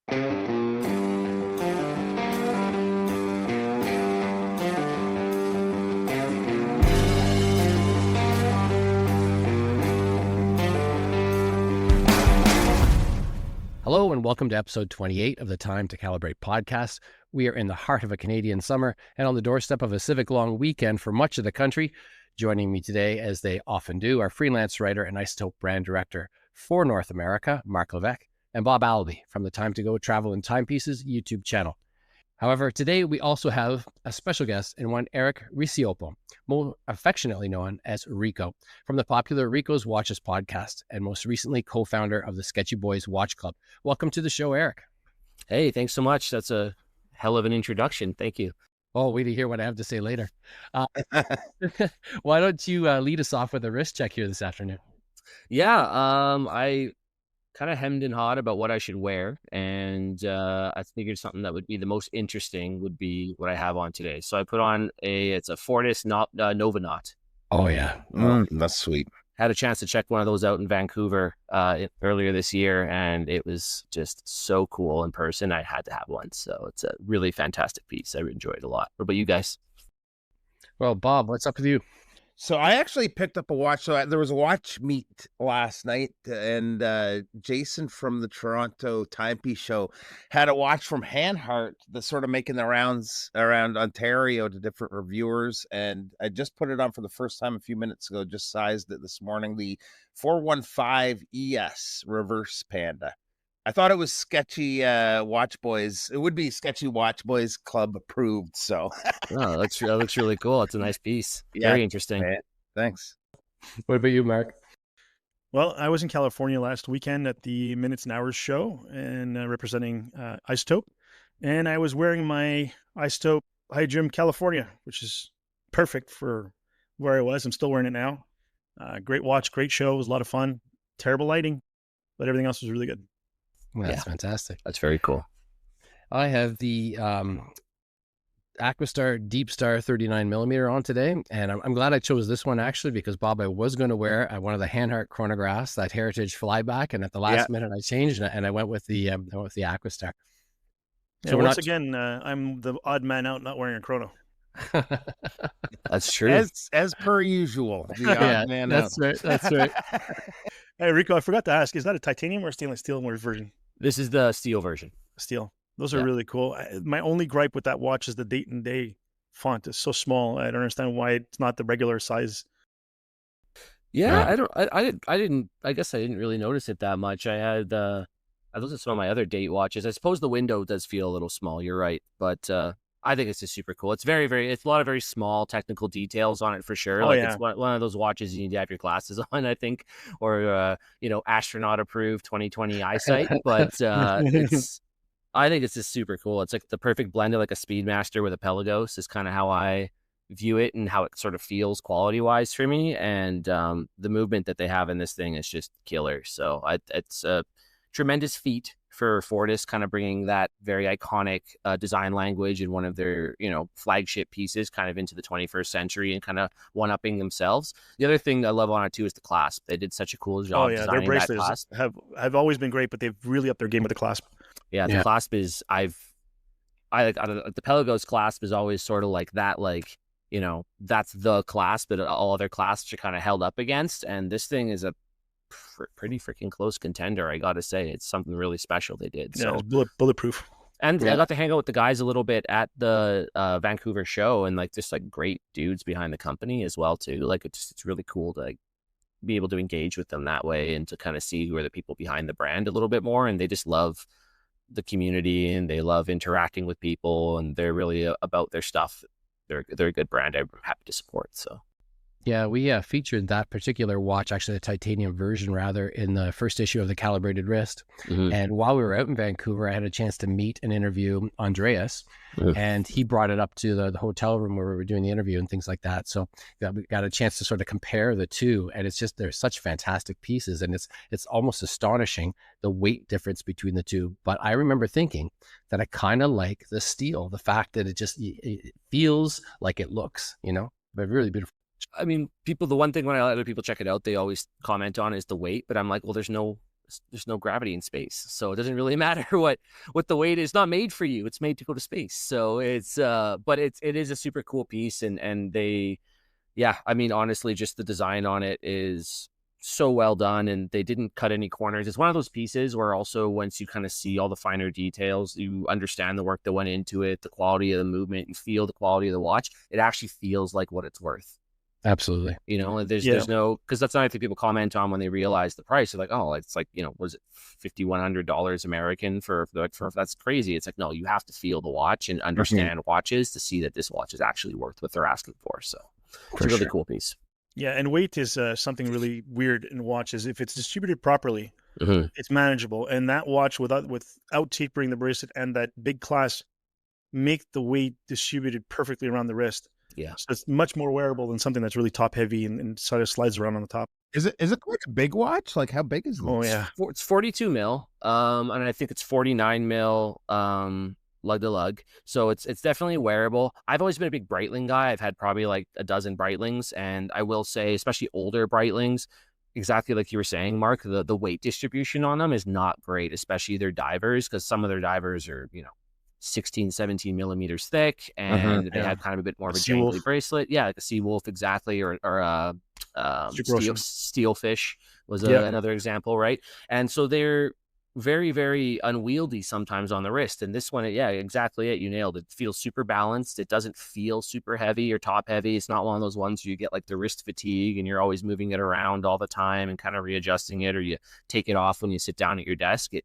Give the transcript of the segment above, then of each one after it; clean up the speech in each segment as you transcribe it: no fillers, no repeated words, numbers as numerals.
Hello and welcome to episode 28 of the Time to Calibrate podcast. We are in the heart of a Canadian summer and on the doorstep of a civic long weekend for much of the country. Joining me today, as they often do, are freelance writer and Isotope brand director for North America, Mark Levesque, and Bob Albee from the Time to Go Travel and Timepieces YouTube channel. However, today we also have a special guest in one Eric Ricioppo, more affectionately known as Rico, from the popular Rico's Watches podcast, and most recently co-founder of the Sketchy Boys Watch Club. Welcome to the show, Eric. Hey, thanks so much. That's a hell of an introduction. Thank you. Oh, wait to hear what I have to say later. Why don't you lead us off with a wrist check here this afternoon? Yeah, I kind of hemmed and hawed about what I should wear, and I figured something that would be the most interesting would be what I have on today. So I put on it's a Fortis Nova Knot. Oh yeah, that's sweet. Had a chance to check one of those out in Vancouver earlier this year, and it was just so cool in person. I had to have one, so it's a really fantastic piece. I enjoyed it a lot. What about you guys? Well, Bob, what's up with you? So I actually picked up a watch. So there was a watch meet last night, and Jason from the Toronto Timepiece Show had a watch from Hanhart that's sort of making the rounds around Ontario to different reviewers. And I just put it on for the first time a few minutes ago, just sized it this morning, the 415 ES Reverse Panda. I thought it was Sketchy Watch Boys. It would be Sketchy Watch Boys Club approved. So, Oh, that looks really cool. It's a nice piece. Yeah, Very interesting. man. Thanks. What about you, Mark? Well, I was in California last weekend at the Minutes and Hours show and representing Isotope. And I was wearing my Isotope High Gym California, which is perfect for where I was. I'm still wearing it now. Great watch, great show. It was a lot of fun. Terrible lighting, but everything else was really good. Well, that's fantastic. That's very cool. I have the Aquastar Deep Star 39mm on today, and I'm glad I chose this one actually because, Bob, I was going to wear one of the Hanhart chronographs, that Heritage Flyback, and at the last minute I changed and I went with the Aquastar. So yeah, once again, I'm the odd man out not wearing a chrono. That's true. As per usual. The odd man that's out. right. That's right. Hey, Rico, I forgot to ask, is that a titanium or stainless steel version? This is the steel version. Steel. Those are really cool. My only gripe with that watch is the date and day font is so small. I don't understand why it's not the regular size. Yeah, I guess I didn't really notice it that much. I looked at some of my other date watches. I suppose the window does feel a little small. You're right, but I think it's just super cool. It's it's a lot of very small technical details on it for sure. It's one of those watches you need to have your glasses on, I think, or astronaut approved 20/20 eyesight. But I think it's just super cool. It's like the perfect blend of like a Speedmaster with a Pelagos is kind of how I view it and how it sort of feels quality wise for me. And the movement that they have in this thing is just killer. So it's a tremendous feat for Fortis, kind of bringing that very iconic design language and one of their, flagship pieces kind of into the 21st century and kind of one-upping themselves. The other thing I love on it too is the clasp. They did such a cool job designing their bracelets have always been great, but they've really upped their game with the clasp. Yeah, the clasp is the Pelagos clasp is always sort of like that, that's the clasp that all other clasps are kind of held up against, and this thing is a pretty freaking close contender. I gotta say, it's something really special they did. So it's bulletproof. And I got to hang out with the guys a little bit at the Vancouver show, and just great dudes behind the company as well too. It's really cool to be able to engage with them that way and to kind of see who are the people behind the brand a little bit more. And they just love the community and they love interacting with people, and they're really about their stuff. They're a good brand. I'm happy to support. So. Yeah, we featured that particular watch, actually the titanium version rather, in the first issue of the Calibrated Wrist. Mm-hmm. And while we were out in Vancouver, I had a chance to meet and interview Andreas, and he brought it up to the hotel room where we were doing the interview and things like that. So we got a chance to sort of compare the two, and it's just, they're such fantastic pieces, and it's almost astonishing the weight difference between the two. But I remember thinking that I kind of like the steel, the fact that it feels like it looks, but really beautiful. I mean, the one thing when I let other people check it out, they always comment on is the weight, but I'm like, well, there's no there's no gravity in space, so it doesn't really matter what the weight is. Not made for you; it's made to go to space. So it's but it is a super cool piece, and they, yeah, I mean, honestly, just the design on it is so well done, and they didn't cut any corners. It's one of those pieces where also once you kind of see all the finer details, you understand the work that went into it, the quality of the movement, and feel the quality of the watch. It actually feels like what it's worth. Absolutely. You know, there's no, because that's not anything people comment on when they realize the price. They're like, oh, it's like, you know, was it $5,100 American for that's crazy. It's like, no, you have to feel the watch and understand watches to see that this watch is actually worth what they're asking for. So it's a really cool piece. Yeah, and weight is something really weird in watches. If it's distributed properly, it's manageable. And that watch, without tapering the bracelet and that big clasp, make the weight distributed perfectly around the wrist. Yeah, so it's much more wearable than something that's really top heavy and sort of slides around on the top. Is it quite a big watch? Like, how big is it? Oh yeah, it's 42 mil, and I think it's 49 mil. Lug to lug, so it's definitely wearable. I've always been a big Breitling guy. I've had probably like a dozen Breitlings, and I will say, especially older Breitlings, exactly like you were saying, Mark, the weight distribution on them is not great, especially their divers, because some of their divers are, you know, 16, 17 millimeters thick, and they have kind of a bit more of a jangly bracelet. Yeah, like a Seawolf, exactly, or Steelfish was another example, right? And so they're very, very unwieldy sometimes on the wrist. And this one, yeah, exactly it. You nailed it. It feels super balanced. It doesn't feel super heavy or top heavy. It's not one of those ones where you get like the wrist fatigue and you're always moving it around all the time and kind of readjusting it, or you take it off when you sit down at your desk. It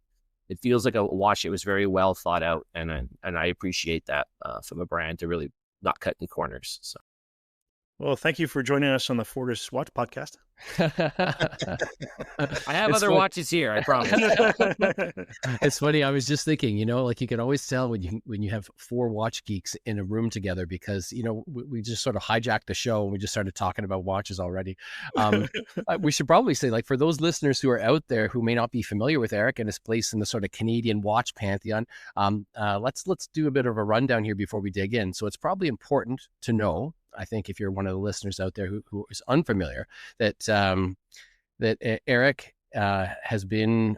feels like a watch. It was very well thought out, and I appreciate that from a brand to really not cut any corners. So. Well, thank you for joining us on the Fortis Watch Podcast. I have other watches here, I promise. It's funny. I was just thinking, you know, like you can always tell when you have four watch geeks in a room together, because, you know, we just sort of hijacked the show and we just started talking about watches already. We should probably say, like, for those listeners who are out there who may not be familiar with Eric and his place in the sort of Canadian watch pantheon, let's do a bit of a rundown here before we dig in. So it's probably important to know, I think, if you're one of the listeners out there who is unfamiliar, that Eric has been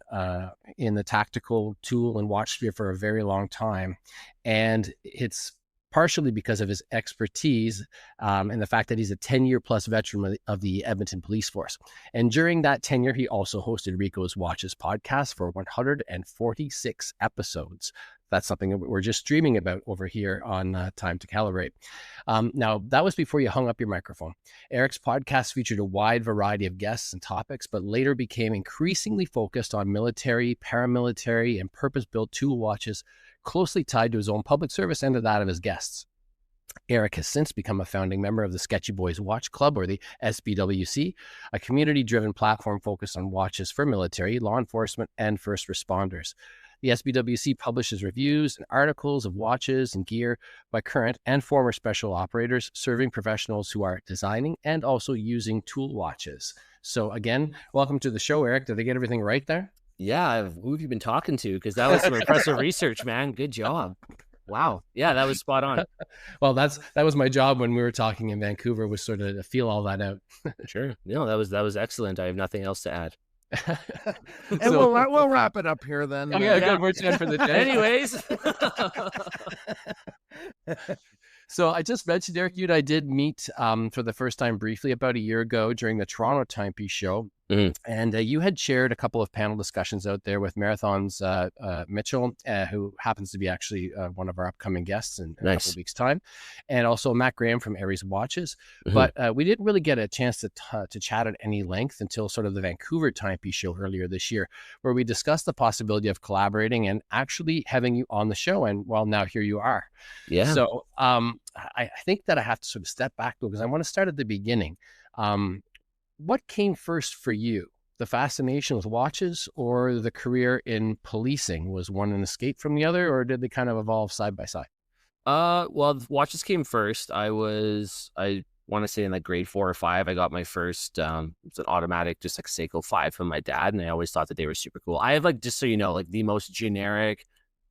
in the tactical tool and watch sphere for a very long time, and it's partially because of his expertise and the fact that he's a 10-year plus veteran of the Edmonton Police Force. And during that tenure, he also hosted Rico's Watches podcast for 146 episodes. That's something that we're just streaming about over here on Time to Calibrate. Now, that was before you hung up your microphone. Eric's podcast featured a wide variety of guests and topics, but later became increasingly focused on military, paramilitary, and purpose-built tool watches closely tied to his own public service and to that of his guests. Eric has since become a founding member of the Sketchy Boys Watch Club, or the SBWC, a community-driven platform focused on watches for military, law enforcement, and first responders. The SBWC publishes reviews and articles of watches and gear by current and former special operators, serving professionals who are designing and also using tool watches. So again, welcome to the show, Eric. Did I get everything right there? Yeah. Who have you been talking to? Because that was some impressive research, man. Good job. Wow. Yeah, that was spot on. Well, that was my job when we were talking in Vancouver, was sort of to feel all that out. Sure. No, that was excellent. I have nothing else to add. And so, we'll wrap it up here then. Okay, good. We're done for the day. Anyways. So I just mentioned, Eric, you and I did meet for the first time briefly about a year ago during the Toronto Timepiece show. And you had shared a couple of panel discussions out there with Marathon's Mitchell, who happens to be actually one of our upcoming guests in a couple of weeks' time, and also Matt Graham from Aries Watches. But we didn't really get a chance to chat at any length until sort of the Vancouver Timepiece show earlier this year, where we discussed the possibility of collaborating and actually having you on the show. And well, now here you are. Yeah. So I think that I have to sort of step back, because I want to start at the beginning. What came first for you? The fascination with watches or the career in policing? Was one an escape from the other, or did they kind of evolve side by side? Well, watches came first. I want to say in like grade 4 or 5, I got my first, it's an automatic, just like Seiko 5 from my dad. And I always thought that they were super cool. I have, like, just so you know, like the most generic,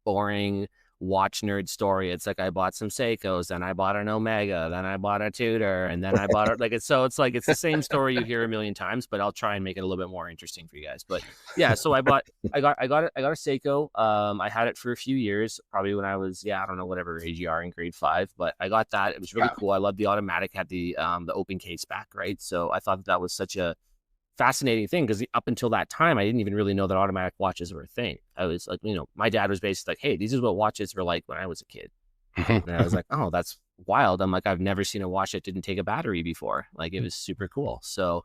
boring watch nerd story. It's like I bought some Seikos, then I bought an Omega, then I bought a Tudor, and then I bought it. Like it's the same story you hear a million times, but I'll try and make it a little bit more interesting for you guys. But yeah, so I got a Seiko. I had it for a few years, probably when I was I don't know whatever age you are in grade 5, but I got that. It was really cool. I loved the automatic, had the open case back, right? So I thought that was such a fascinating thing, because up until that time I didn't even really know that automatic watches were a thing. I was like, my dad was basically like, hey, this is what watches were like when I was a kid. And I was like, oh, that's wild. I'm like, I've never seen a watch that didn't take a battery before. Like, it was super cool. So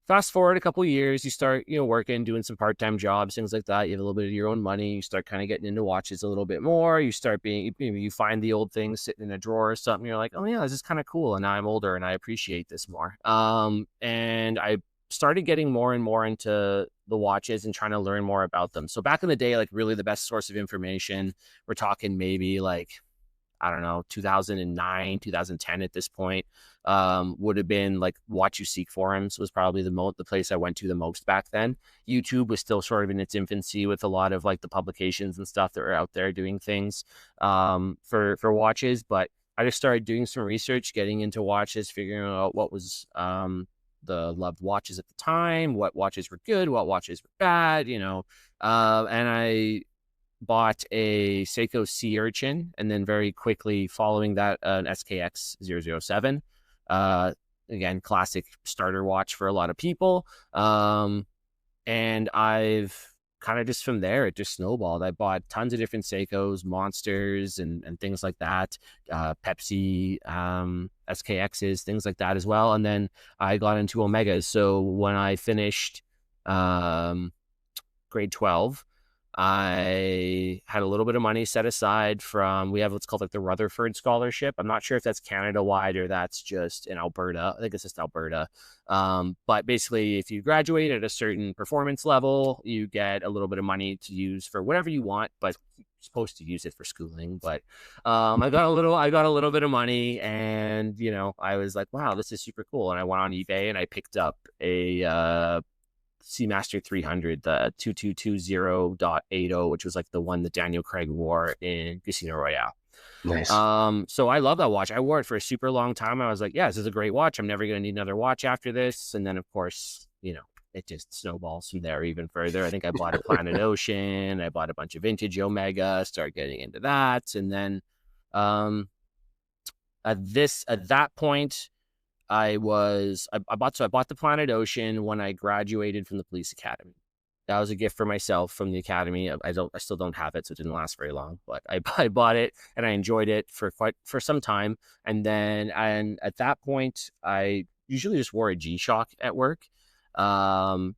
fast forward a couple of years, you start working, doing some part-time jobs, things like that. You have a little bit of your own money, you start kind of getting into watches a little bit more. You start you find the old things sitting in a drawer or something, you're like, oh yeah, this is kind of cool. And now I'm older and I appreciate this more. And I started getting more and more into the watches and trying to learn more about them. So back in the day, like really the best source of information, we're talking maybe like, I don't know, 2009, 2010 at this point, would have been like Watch You Seek forums was probably the place I went to the most back then. YouTube was still sort of in its infancy with a lot of like the publications and stuff that were out there doing things for watches. But I just started doing some research, getting into watches, figuring out what was the loved watches at the time, what watches were good, what watches were bad, and I bought a Seiko Sea Urchin, and then very quickly following that, an SKX 007. Again, classic starter watch for a lot of people. And I've kind of just from there, it just snowballed. I bought tons of different Seikos, Monsters, and things like that, Pepsi, SKXs, things like that as well. And then I got into Omegas. So when I finished grade 12, I had a little bit of money set aside from, we have what's called like the Rutherford Scholarship. I'm not sure if that's Canada-wide or that's just in Alberta. I think it's just Alberta. But basically, if you graduate at a certain performance level, you get a little bit of money to use for whatever you want, but you're supposed to use it for schooling. But I got a little bit of money, and I was like, wow, this is super cool. And I went on eBay and I picked up a Seamaster 300, the 2220.80, which was like the one that Daniel Craig wore in Casino Royale. Nice. So I love that watch. I wore it for a super long time. I was like, yeah, this is a great watch. I'm never going to need another watch after this. And then, of course, it just snowballs from there even further. I think I bought a Planet Ocean. I bought a bunch of vintage Omega, started getting into that. And then at that point, I bought the Planet Ocean when I graduated from the police academy. That was a gift for myself from the academy. I still don't have it, so it didn't last very long. But I bought it and I enjoyed it for some time. And then at that point, I usually just wore a G-Shock at work. I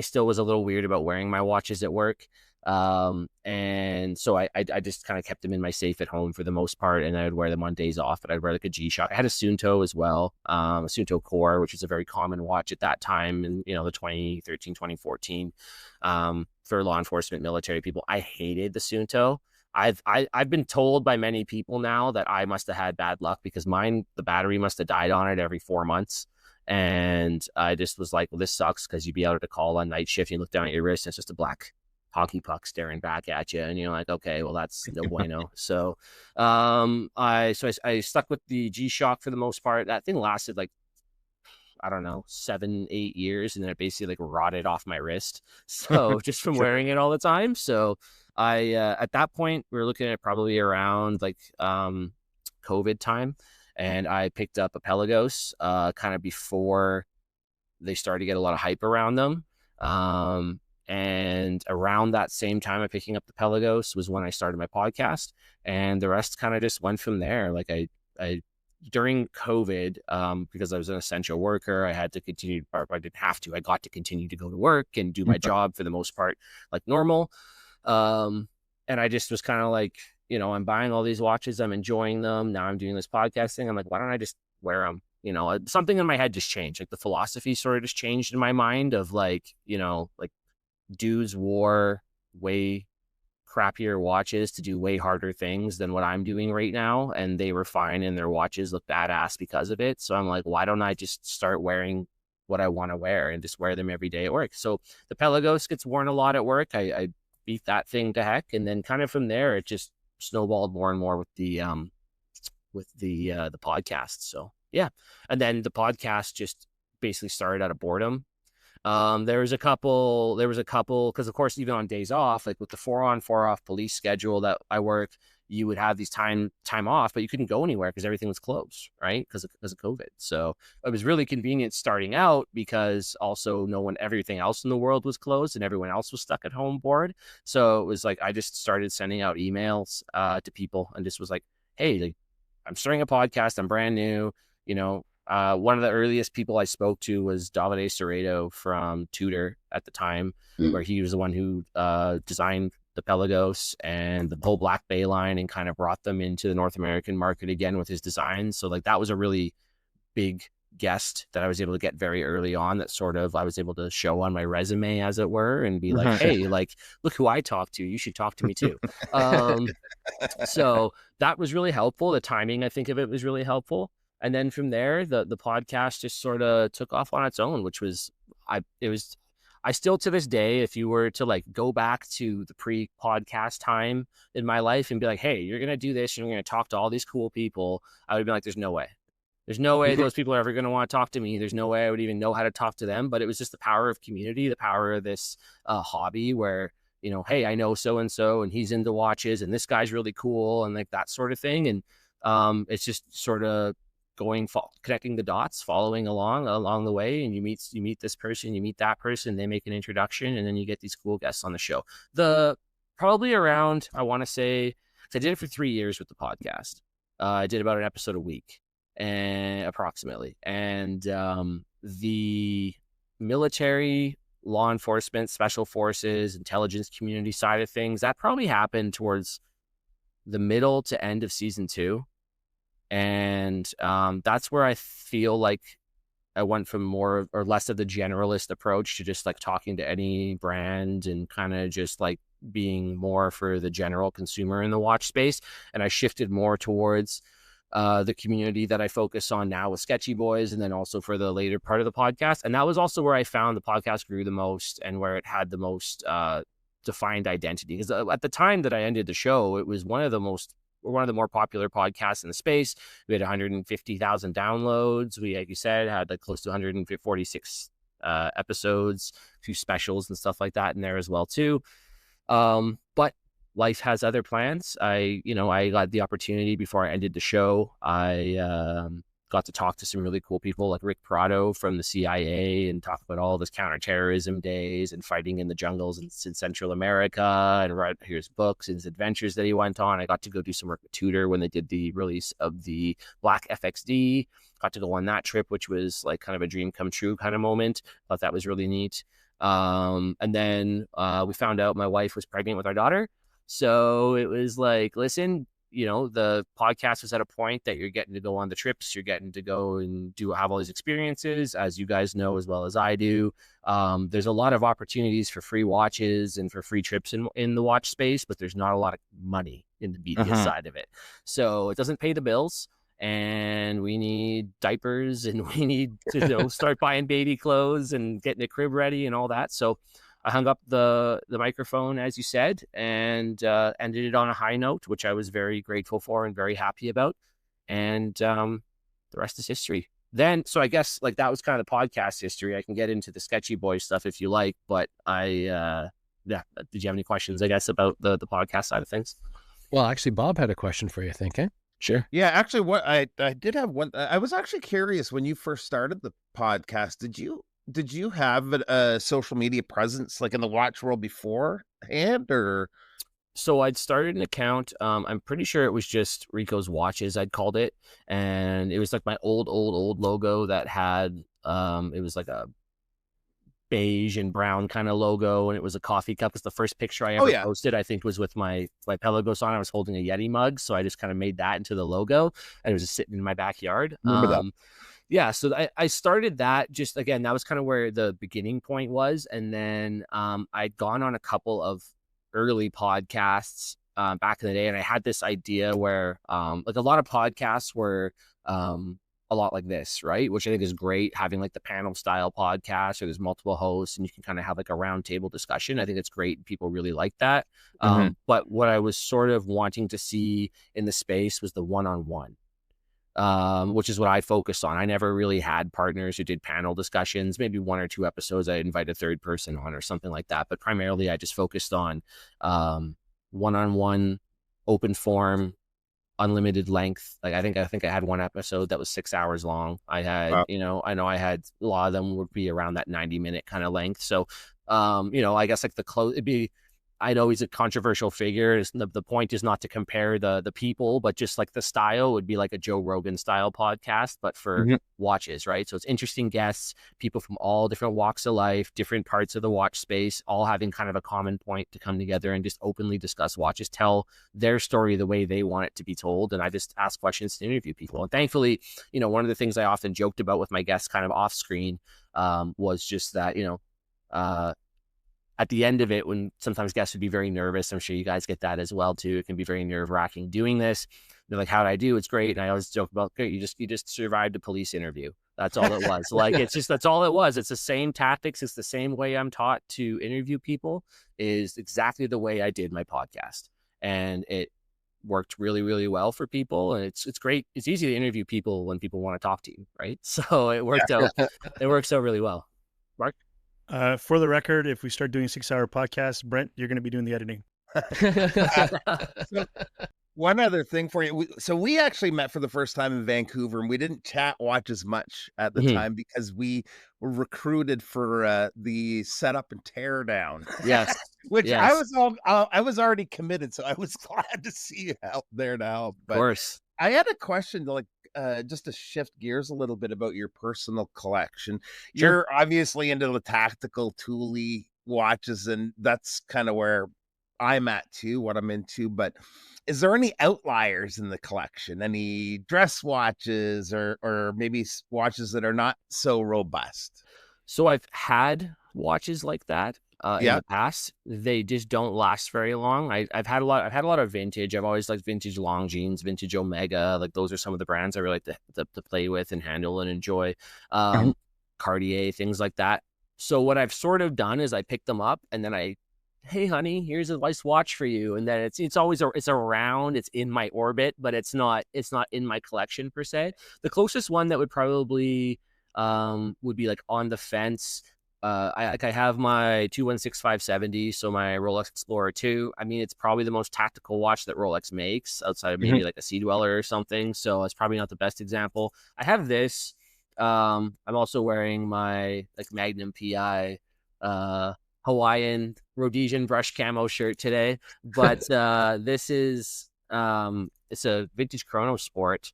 still was a little weird about wearing my watches at work. And so I just kind of kept them in my safe at home for the most part, and I would wear them on days off, but I'd wear like a G-Shock. I had a Suunto as well, a Suunto Core, which was a very common watch at that time in, the 2013, 2014, for law enforcement, military people. I hated the Suunto. I've been told by many people now that I must have had bad luck, because the battery must have died on it every 4 months. And I just was like, well, this sucks, because you'd be out at a call on night shift, and you look down at your wrist and it's just a black hockey puck staring back at you, and you're like, okay, well, that's no bueno. So I stuck with the G-Shock for the most part. That thing lasted like, I don't know, 7-8 years, and then it basically like rotted off my wrist, so just from wearing it all the time. So I at that point, we were looking at probably around like COVID time, and I picked up a Pelagos kind of before they started to get a lot of hype around them. And around that same time of picking up the Pelagos was when I started my podcast, and the rest kind of just went from there. Like I during COVID, because I was an essential worker, I had to continue, or I didn't have to, I got to continue to go to work and do my job for the most part, like normal. And I just was kind of like, I'm buying all these watches, I'm enjoying them. Now I'm doing this podcast thing. I'm like, why don't I just wear them? Something in my head just changed. Like the philosophy sort of just changed in my mind of like, like dudes wore way crappier watches to do way harder things than what I'm doing right now, and they were fine and their watches look badass because of it. So I'm like, why don't I just start wearing what I want to wear and just wear them every day at work? So the Pelagos gets worn a lot at work. I beat that thing to heck. And then kind of from there, it just snowballed more and more with the podcast. So yeah. And then the podcast just basically started out of boredom. There was a couple, because of course, even on days off, like with the 4 on 4 off police schedule that I work, you would have these time off, but you couldn't go anywhere because everything was closed, right? Because of COVID. So it was really convenient starting out because also everything else in the world was closed and everyone else was stuck at home bored. So it was like, I just started sending out emails to people and just was like, hey, like, I'm starting a podcast. I'm brand new, one of the earliest people I spoke to was Davide Serrato from Tudor at the time, where he was the one who designed the Pelagos and the whole Black Bay line and kind of brought them into the North American market again with his designs. So like that was a really big guest that I was able to get very early on, that sort of I was able to show on my resume, as it were, and be like, hey, like, look who I talked to. You should talk to me too. So that was really helpful. The timing, I think, of it was really helpful. And then from there, the podcast just sort of took off on its own, which was, I still to this day, if you were to like go back to the pre-podcast time in my life and be like, hey, you're going to do this and you're going to talk to all these cool people, I would be like, there's no way. There's no way those people are ever going to want to talk to me. There's no way I would even know how to talk to them. But it was just the power of community, the power of this hobby where, hey, I know so-and-so and he's into watches and this guy's really cool and like that sort of thing. And it's just sort of connecting the dots, following along the way, and you meet this person, you meet that person, they make an introduction, and then you get these cool guests on the show. Probably around, I want to say, I did it for 3 years with the podcast. I did about an episode a week, and approximately. And the military, law enforcement, special forces, intelligence community side of things, that probably happened towards the middle to end of season 2. And that's where I feel like I went from more or less of the generalist approach to just like talking to any brand and kind of just like being more for the general consumer in the watch space. And I shifted more towards the community that I focus on now with Sketchy Boys, and then also for the later part of the podcast. And that was also where I found the podcast grew the most and where it had the most defined identity. Because at the time that I ended the show, it was one of the more popular podcasts in the space. We had 150,000 downloads. We, like you said, had like close to 146 episodes, 2 specials and stuff like that in there as well too. But life has other plans. I got the opportunity before I ended the show. I got to talk to some really cool people like Rick Prado from the CIA and talk about all this counterterrorism days and fighting in the jungles in Central America, and read his books and his adventures that he went on. I got to go do some work with Tudor when they did the release of the Black FXD. Got to go on that trip, which was like kind of a dream come true kind of moment. Thought that was really neat. And then we found out my wife was pregnant with our daughter. So it was like, listen, the podcast was at a point that you're getting to go on the trips, you're getting to go and have all these experiences, as you guys know as well as I do. There's a lot of opportunities for free watches and for free trips in the watch space, but there's not a lot of money in the media side of it. So it doesn't pay the bills, and we need diapers, and we need to start buying baby clothes and getting the crib ready and all that. So I hung up the microphone, as you said, and ended it on a high note, which I was very grateful for and very happy about. And the rest is history. Then, so I guess like that was kind of the podcast history. I can get into the Sketchy Boys stuff if you like, but did you have any questions, I guess, about the podcast side of things? Well, actually, Bob had a question for you, I think, eh? Sure. Yeah, actually, what I did have one. I was actually curious when you first started the podcast. Did you have a social media presence like in the watch world beforehand, or? So I'd started an account. I'm pretty sure it was just Rico's Watches, I'd called it. And it was like my old logo that had, it was like a beige and brown kind of logo. And it was a coffee cup. It's the first picture I ever posted, I think, was with my Pelagos on. I was holding a Yeti mug. So I just kind of made that into the logo, and it was just sitting in my backyard. Remember that? Yeah, so I started that, just again, that was kind of where the beginning point was. And then I'd gone on a couple of early podcasts back in the day, and I had this idea where like a lot of podcasts were a lot like this, right? Which I think is great, having like the panel style podcast where there's multiple hosts and you can kind of have like a round table discussion. I think it's great. People really like that. But what I was sort of wanting to see in the space was the one-on-one, which is what I focused on. I never really had partners who did panel discussions. Maybe 1 or 2 episodes I invite a third person on or something like that. But primarily I just focused on one-on-one, open form, unlimited length. Like I think I had 1 episode that was 6 hours long. I had, you know, I know I had a lot of them would be around that 90-minute kind of length. So, you know, I guess like it'd be, I know he's a controversial figure. The point is not to compare the people, but just like the style would be like a Joe Rogan style podcast, but for watches, right? So it's interesting guests, people from all different walks of life, different parts of the watch space, all having kind of a common point to come together and just openly discuss watches, tell their story the way they want it to be told. And I just ask questions to interview people. And thankfully, you know, one of the things I often joked about with my guests kind of off screen was just that, you know, at the end of it, when sometimes guests would be very nervous, I'm sure you guys get that as well too. It can be very nerve wracking doing this. They're like, "How'd I do?" It's great. And I always joke about, "Great, you just survived a police interview." That's all it was. Like, that's all it was. It's the same tactics. It's the same way I'm taught to interview people, is exactly the way I did my podcast. And it worked really, really well for people. And it's great. It's easy to interview people when people want to talk to you, right? So it worked out. It works out really well. Mark? For the record, if we start doing 6-hour podcasts, Brent, you're going to be doing the editing. So, one other thing for you. So we actually met for the first time in Vancouver, and we didn't chat watch as much at the time because we were recruited for the setup and tear down. Yes. Which I was already committed, so I was glad to see you out there now. But of course. I had a question, like, just to shift gears a little bit about your personal collection. Sure. You're obviously into the tactical tooly watches, and that's kind of where I'm at too, what I'm into. But is there any outliers in the collection? Any dress watches or maybe watches that are not so robust? So I've had watches like that in the past. They just don't last very long. I've had a lot of vintage. I've always liked vintage Longines, vintage Omega. Like those are some of the brands I really like to play with and handle and enjoy. Cartier, things like that. So what I've sort of done is I pick them up and then hey honey, here's a nice watch for you. And then it's always around, it's in my orbit, but it's not in my collection per se. The closest one that would probably would be like on the fence. I have my 216570, so my Rolex Explorer 2. I mean, it's probably the most tactical watch that Rolex makes outside of maybe like a Sea Dweller or something. So it's probably not the best example. I have this. I'm also wearing my like Magnum PI Hawaiian Rhodesian brush camo shirt today, but this is it's a vintage Chrono Sport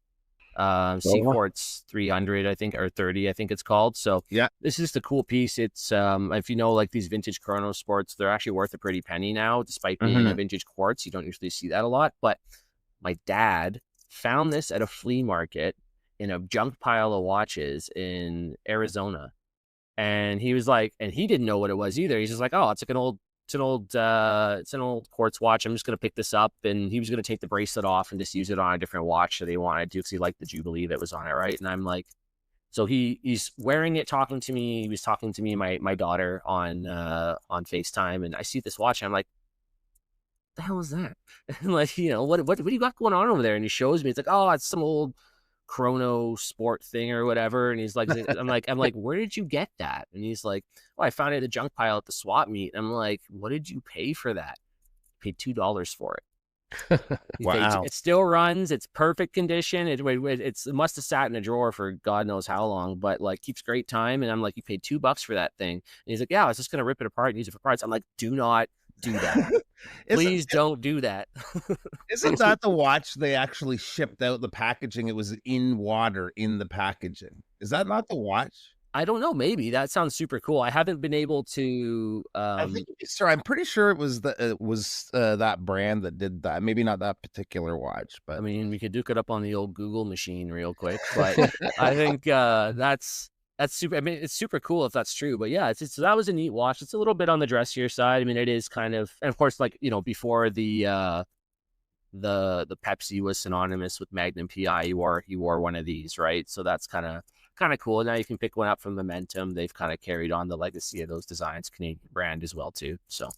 Seaports 300 I think, or 30 I think it's called. So yeah, this is just a cool piece. It's if you know, like these vintage Chrono Sports, they're actually worth a pretty penny now, despite being a vintage quartz. You don't usually see that a lot, but my dad found this at a flea market in a junk pile of watches in Arizona. And he was like, and he didn't know what it was either. He's just like, oh, it's like an old quartz watch. I'm just going to pick this up. And he was going to take the bracelet off and just use it on a different watch that he wanted to, because he liked the Jubilee that was on it. Right. And I'm like, so he's wearing it, talking to me. He was talking to me, my daughter on FaceTime. And I see this watch and I'm like, what the hell is that? And like, you know, what do you got going on over there? And he shows me, it's like, oh, it's some old Chrono Sport thing or whatever. And he's like, I'm like, where did you get that? And he's like, oh, I found it at the junk pile at the swap meet. And I'm like, what did you pay for that? I paid $2 for it. Wow. It still runs. It's perfect condition. It must have sat in a drawer for God knows how long, but like keeps great time. And I'm like, you paid $2 for that thing. And he's like, yeah, I was just going to rip it apart and use it for parts. I'm like, do not do that. Please don't do that. Isn't that the watch they actually shipped out the packaging? It was in water in the packaging. Is that not the watch? I don't know. Maybe that sounds super cool. I haven't been able to. I think, sir, I'm pretty sure it was that brand that did that. Maybe not that particular watch, but I mean, we could duke it up on the old Google machine real quick. But I think that's super. I mean, it's super cool if that's true. But yeah, that was a neat watch. It's a little bit on the dressier side. I mean, it is kind of, and of course, like, you know, before the the Pepsi was synonymous with Magnum PI. He wore one of these, right? So that's kind of cool. Now you can pick one up from Momentum. They've kind of carried on the legacy of those designs, Canadian brand as well too. So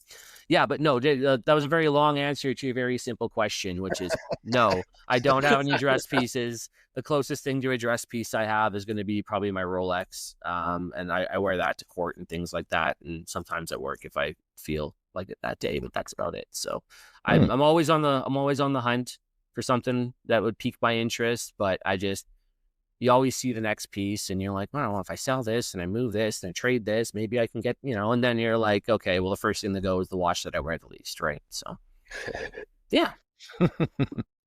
yeah, but no, that was a very long answer to a very simple question, which is no, I don't have any dress pieces. The closest thing to a dress piece I have is going to be probably my Rolex. And I wear that to court and things like that. And sometimes at work if I feel like it that day, but that's about it. So I'm always on the hunt for something that would pique my interest, but you always see the next piece and you're like, well, if I sell this and I move this and I trade this, maybe I can get, and then you're like, okay, well, the first thing to go is the watch that I wear the least, right? So, yeah.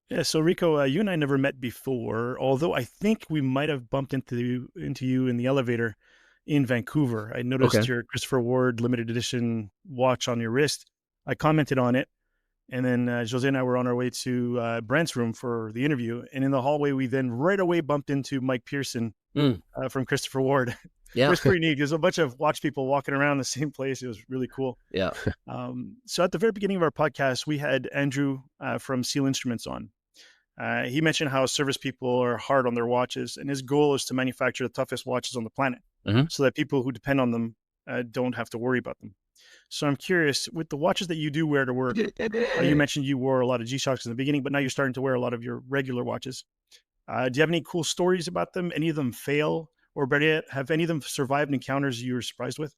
Yeah, so Rico, you and I never met before, although I think we might have bumped into you in the elevator in Vancouver. I noticed your Christopher Ward limited edition watch on your wrist. I commented on it. And then Jose and I were on our way to Brent's room for the interview. And in the hallway, we then right away bumped into Mike Pearson from Christopher Ward. Yeah. It was pretty neat. There's a bunch of watch people walking around the same place. It was really cool. Yeah. So at the very beginning of our podcast, we had Andrew from Seal Instruments on. He mentioned how service people are hard on their watches. And his goal is to manufacture the toughest watches on the planet so that people who depend on them don't have to worry about them. So I'm curious, with the watches that you do wear to work, you mentioned you wore a lot of G-Shocks in the beginning, but now you're starting to wear a lot of your regular watches. Do you have any cool stories about them? Any of them fail? Or better yet, have any of them survived encounters you were surprised with?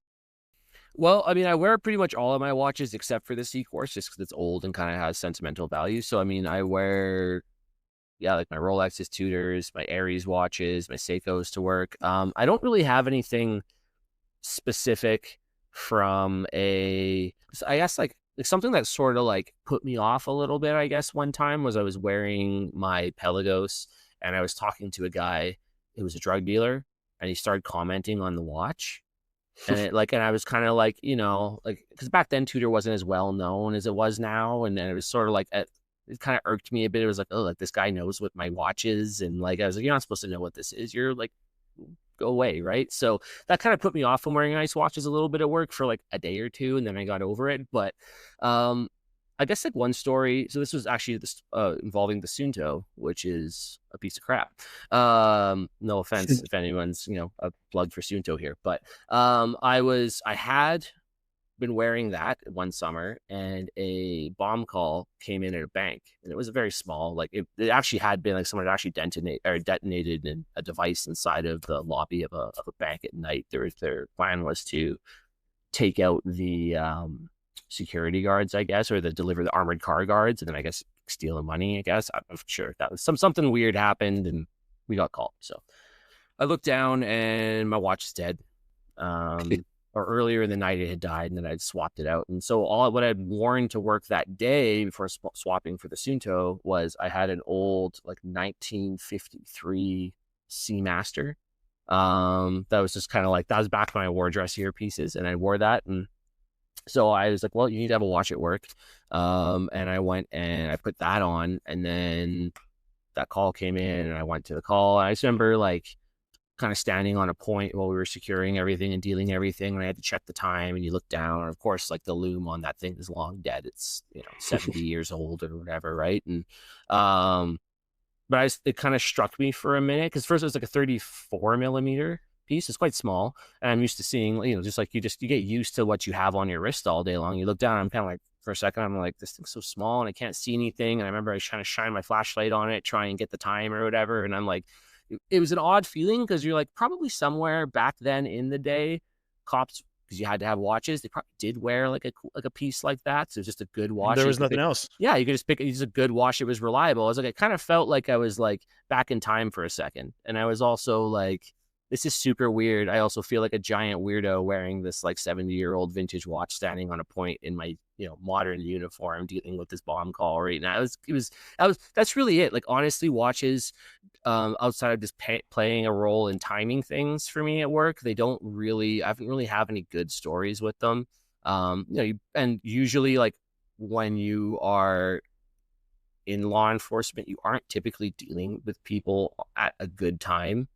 Well, I mean, I wear pretty much all of my watches except for the Seacourse, just because it's old and kind of has sentimental value. So, I mean, I wear, like my Rolexes, Tudors, my Aries watches, my Seikos to work. I don't really have anything specific from I guess like something that sort of like put me off a little bit, I guess one time was I was wearing my Pelagos and I was talking to a guy who was a drug dealer and he started commenting on the watch and and I was kind of like, because back then Tudor wasn't as well known as it was now. And then it was sort of like, it kind of irked me a bit. It was like, oh, like this guy knows what my watch is. And like, I was like, you're not supposed to know what this is. You're like, go away, right? So that kind of put me off from wearing nice watches a little bit at work for like a day or two, and then I got over it. But I guess like one story. So this was actually involving the Suunto, which is a piece of crap. No offense if anyone's a plug for Suunto here, but I had been wearing that one summer and a bomb call came in at a bank and it was a very small, like it actually had been like someone had actually detonated a device inside of the lobby of a bank at night. Their plan was to take out the security guards, I guess, or deliver the armored car guards and then I guess steal the money, I guess. I'm not sure. That was something weird happened and we got called. So I looked down and my watch is dead. Or earlier in the night it had died and then I'd swapped it out. And so what I'd worn to work that day before swapping for the Suunto was I had an old like 1953 Seamaster. That was just kind of like, that was back when I wore dressier pieces and I wore that. And so I was like, well, you need to have a watch at work. And I went and I put that on and then that call came in and I went to the call. And I just remember like kind of standing on a point while we were securing everything and dealing everything. And I had to check the time and you look down and of course, like the loom on that thing is long dead. It's, 70 years old or whatever. Right. And, but it kind of struck me for a minute. Cause first it was like a 34 millimeter piece. It's quite small. And I'm used to seeing, just like you get used to what you have on your wrist all day long. You look down, I'm kind of like, for a second, I'm like, this thing's so small and I can't see anything. And I remember I was trying to shine my flashlight on it, try and get the time or whatever. And I'm like, it was an odd feeling because you're like probably somewhere back then in the day, cops, because you had to have watches, they probably did wear like a piece like that. So it was just a good watch. There was nothing else. Yeah, you could just pick. It's a good watch. It was reliable. I was like, I kind of felt like I was like back in time for a second, and I was also like, this is super weird. I also feel like a giant weirdo wearing this like 70-year-old vintage watch, standing on a point in my modern uniform, dealing with this bomb call right now. That's really it. Like honestly, watches, outside of just playing a role in timing things for me at work, I haven't really have any good stories with them. And usually like when you are in law enforcement, you aren't typically dealing with people at a good time.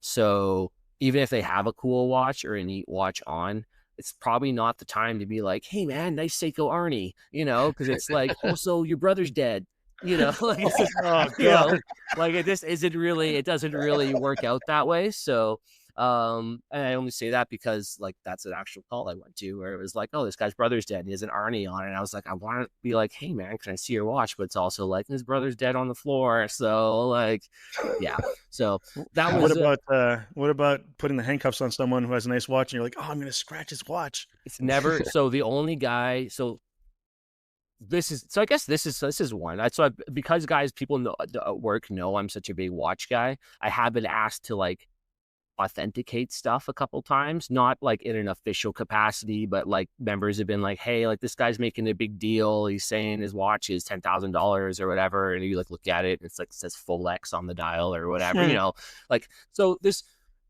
So even if they have a cool watch or a neat watch on, it's probably not the time to be like, hey man, nice Seiko Arnie, because it's like, also your brother's dead. you know, like it's just, Oh you know, God. like it just isn't really, it doesn't really work out that way. So, and I only say that because like that's an actual call I went to where it was like, oh, this guy's brother's dead and he has an Arnie on it. And I was like, I want to be like, hey man, can I see your watch? But it's also like his brother's dead on the floor. So like, yeah. So that was What about putting the handcuffs on someone who has a nice watch and you're like, oh, I'm gonna scratch his watch? it's never so the only guy so this is so I guess this is one. Because guys people know at work know I'm such a big watch guy. I have been asked to like authenticate stuff a couple times, not like in an official capacity, but like members have been like, hey, like this guy's making a big deal. He's saying his watch is $10,000 or whatever. And you like look at it and it's like, it says full X on the dial or whatever, you know, like, so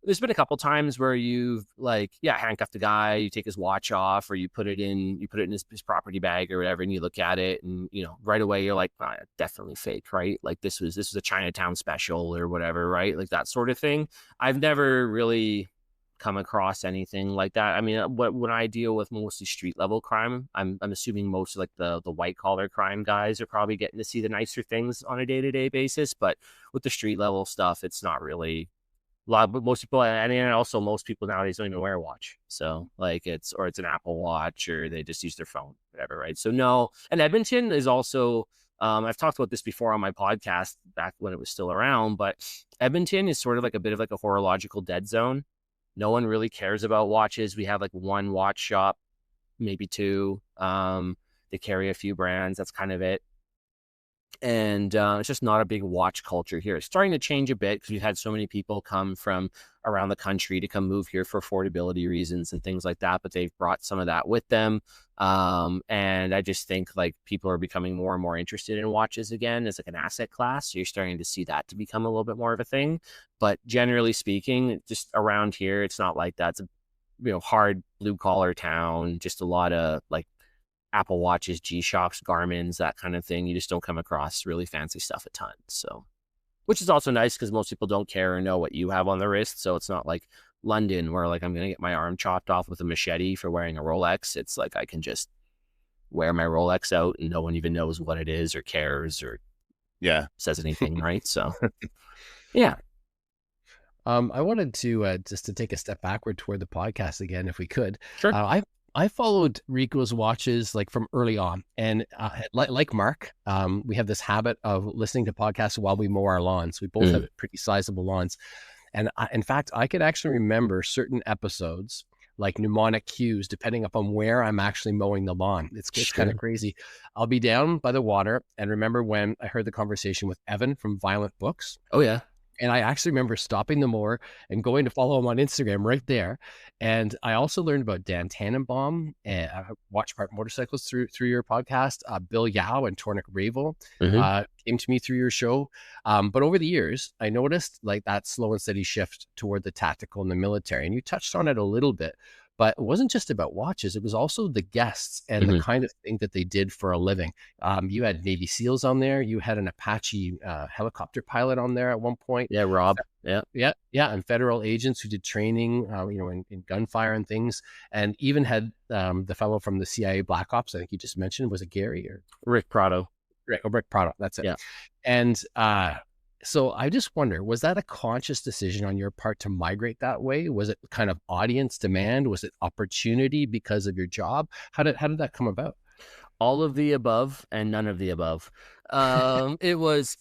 there's been a couple times where you've like, yeah, handcuffed the guy, you take his watch off or you put it in his property bag or whatever. And you look at it and, you know, right away you're like, oh, definitely fake, right? Like this was a Chinatown special or whatever, right? Like that sort of thing. I've never really come across anything like that. I mean, when I deal with mostly street level crime, I'm assuming most of like the white collar crime guys are probably getting to see the nicer things on a day-to-day basis. But with the street level stuff, it's not really but most people, and also most people nowadays don't even wear a watch. So like it's an Apple Watch or they just use their phone, whatever, right? So no, and Edmonton is also, I've talked about this before on my podcast back when it was still around, but Edmonton is sort of like a bit of like a horological dead zone. No one really cares about watches. We have like one watch shop, maybe two. They carry a few brands. That's kind of it. And it's just not a big watch culture here. It's starting to change a bit because we've had so many people come from around the country to come move here for affordability reasons and things like that. But they've brought some of that with them. And I just think like people are becoming more and more interested in watches again as like an asset class. So you're starting to see that to become a little bit more of a thing. But generally speaking, just around here, it's not like that. It's a hard blue collar town, just a lot of like Apple Watches, G-Shocks, Garmin's, that kind of thing. You just don't come across really fancy stuff a ton. So, which is also nice because most people don't care or know what you have on the wrist. So it's not like London where like I'm going to get my arm chopped off with a machete for wearing a Rolex. It's like I can just wear my Rolex out and no one even knows what it is or cares or says anything, right? So, yeah. I wanted to just to take a step backward toward the podcast again, if we could. Sure. I followed Rico's watches like from early on, and like Mark, we have this habit of listening to podcasts while we mow our lawns. We both have pretty sizable lawns, and in fact, I could actually remember certain episodes like mnemonic cues depending upon where I'm actually mowing the lawn. It's kind of crazy. I'll be down by the water and remember when I heard the conversation with Evan from Violent Books. Oh yeah. And I actually remember stopping the mower and going to follow him on Instagram right there. And I also learned about Dan Tannenbaum and Watch Park Motorcycles through your podcast. Bill Yao and Tornik Ravel came to me through your show. But over the years, I noticed like that slow and steady shift toward the tactical and the military. And you touched on it a little bit. But it wasn't just about watches. It was also the guests and the kind of thing that they did for a living. You had Navy SEALs on there. You had an Apache helicopter pilot on there at one point. Yeah, Rob. Yeah. And federal agents who did training, in gunfire and things. And even had the fellow from the CIA Black Ops, I think you just mentioned, was it Gary or Rick Prado? Rick Prado. That's it. Yeah. And so I just wonder, was that a conscious decision on your part to migrate that way? Was it kind of audience demand? Was it opportunity because of your job? How did that come about? All of the above and none of the above. There was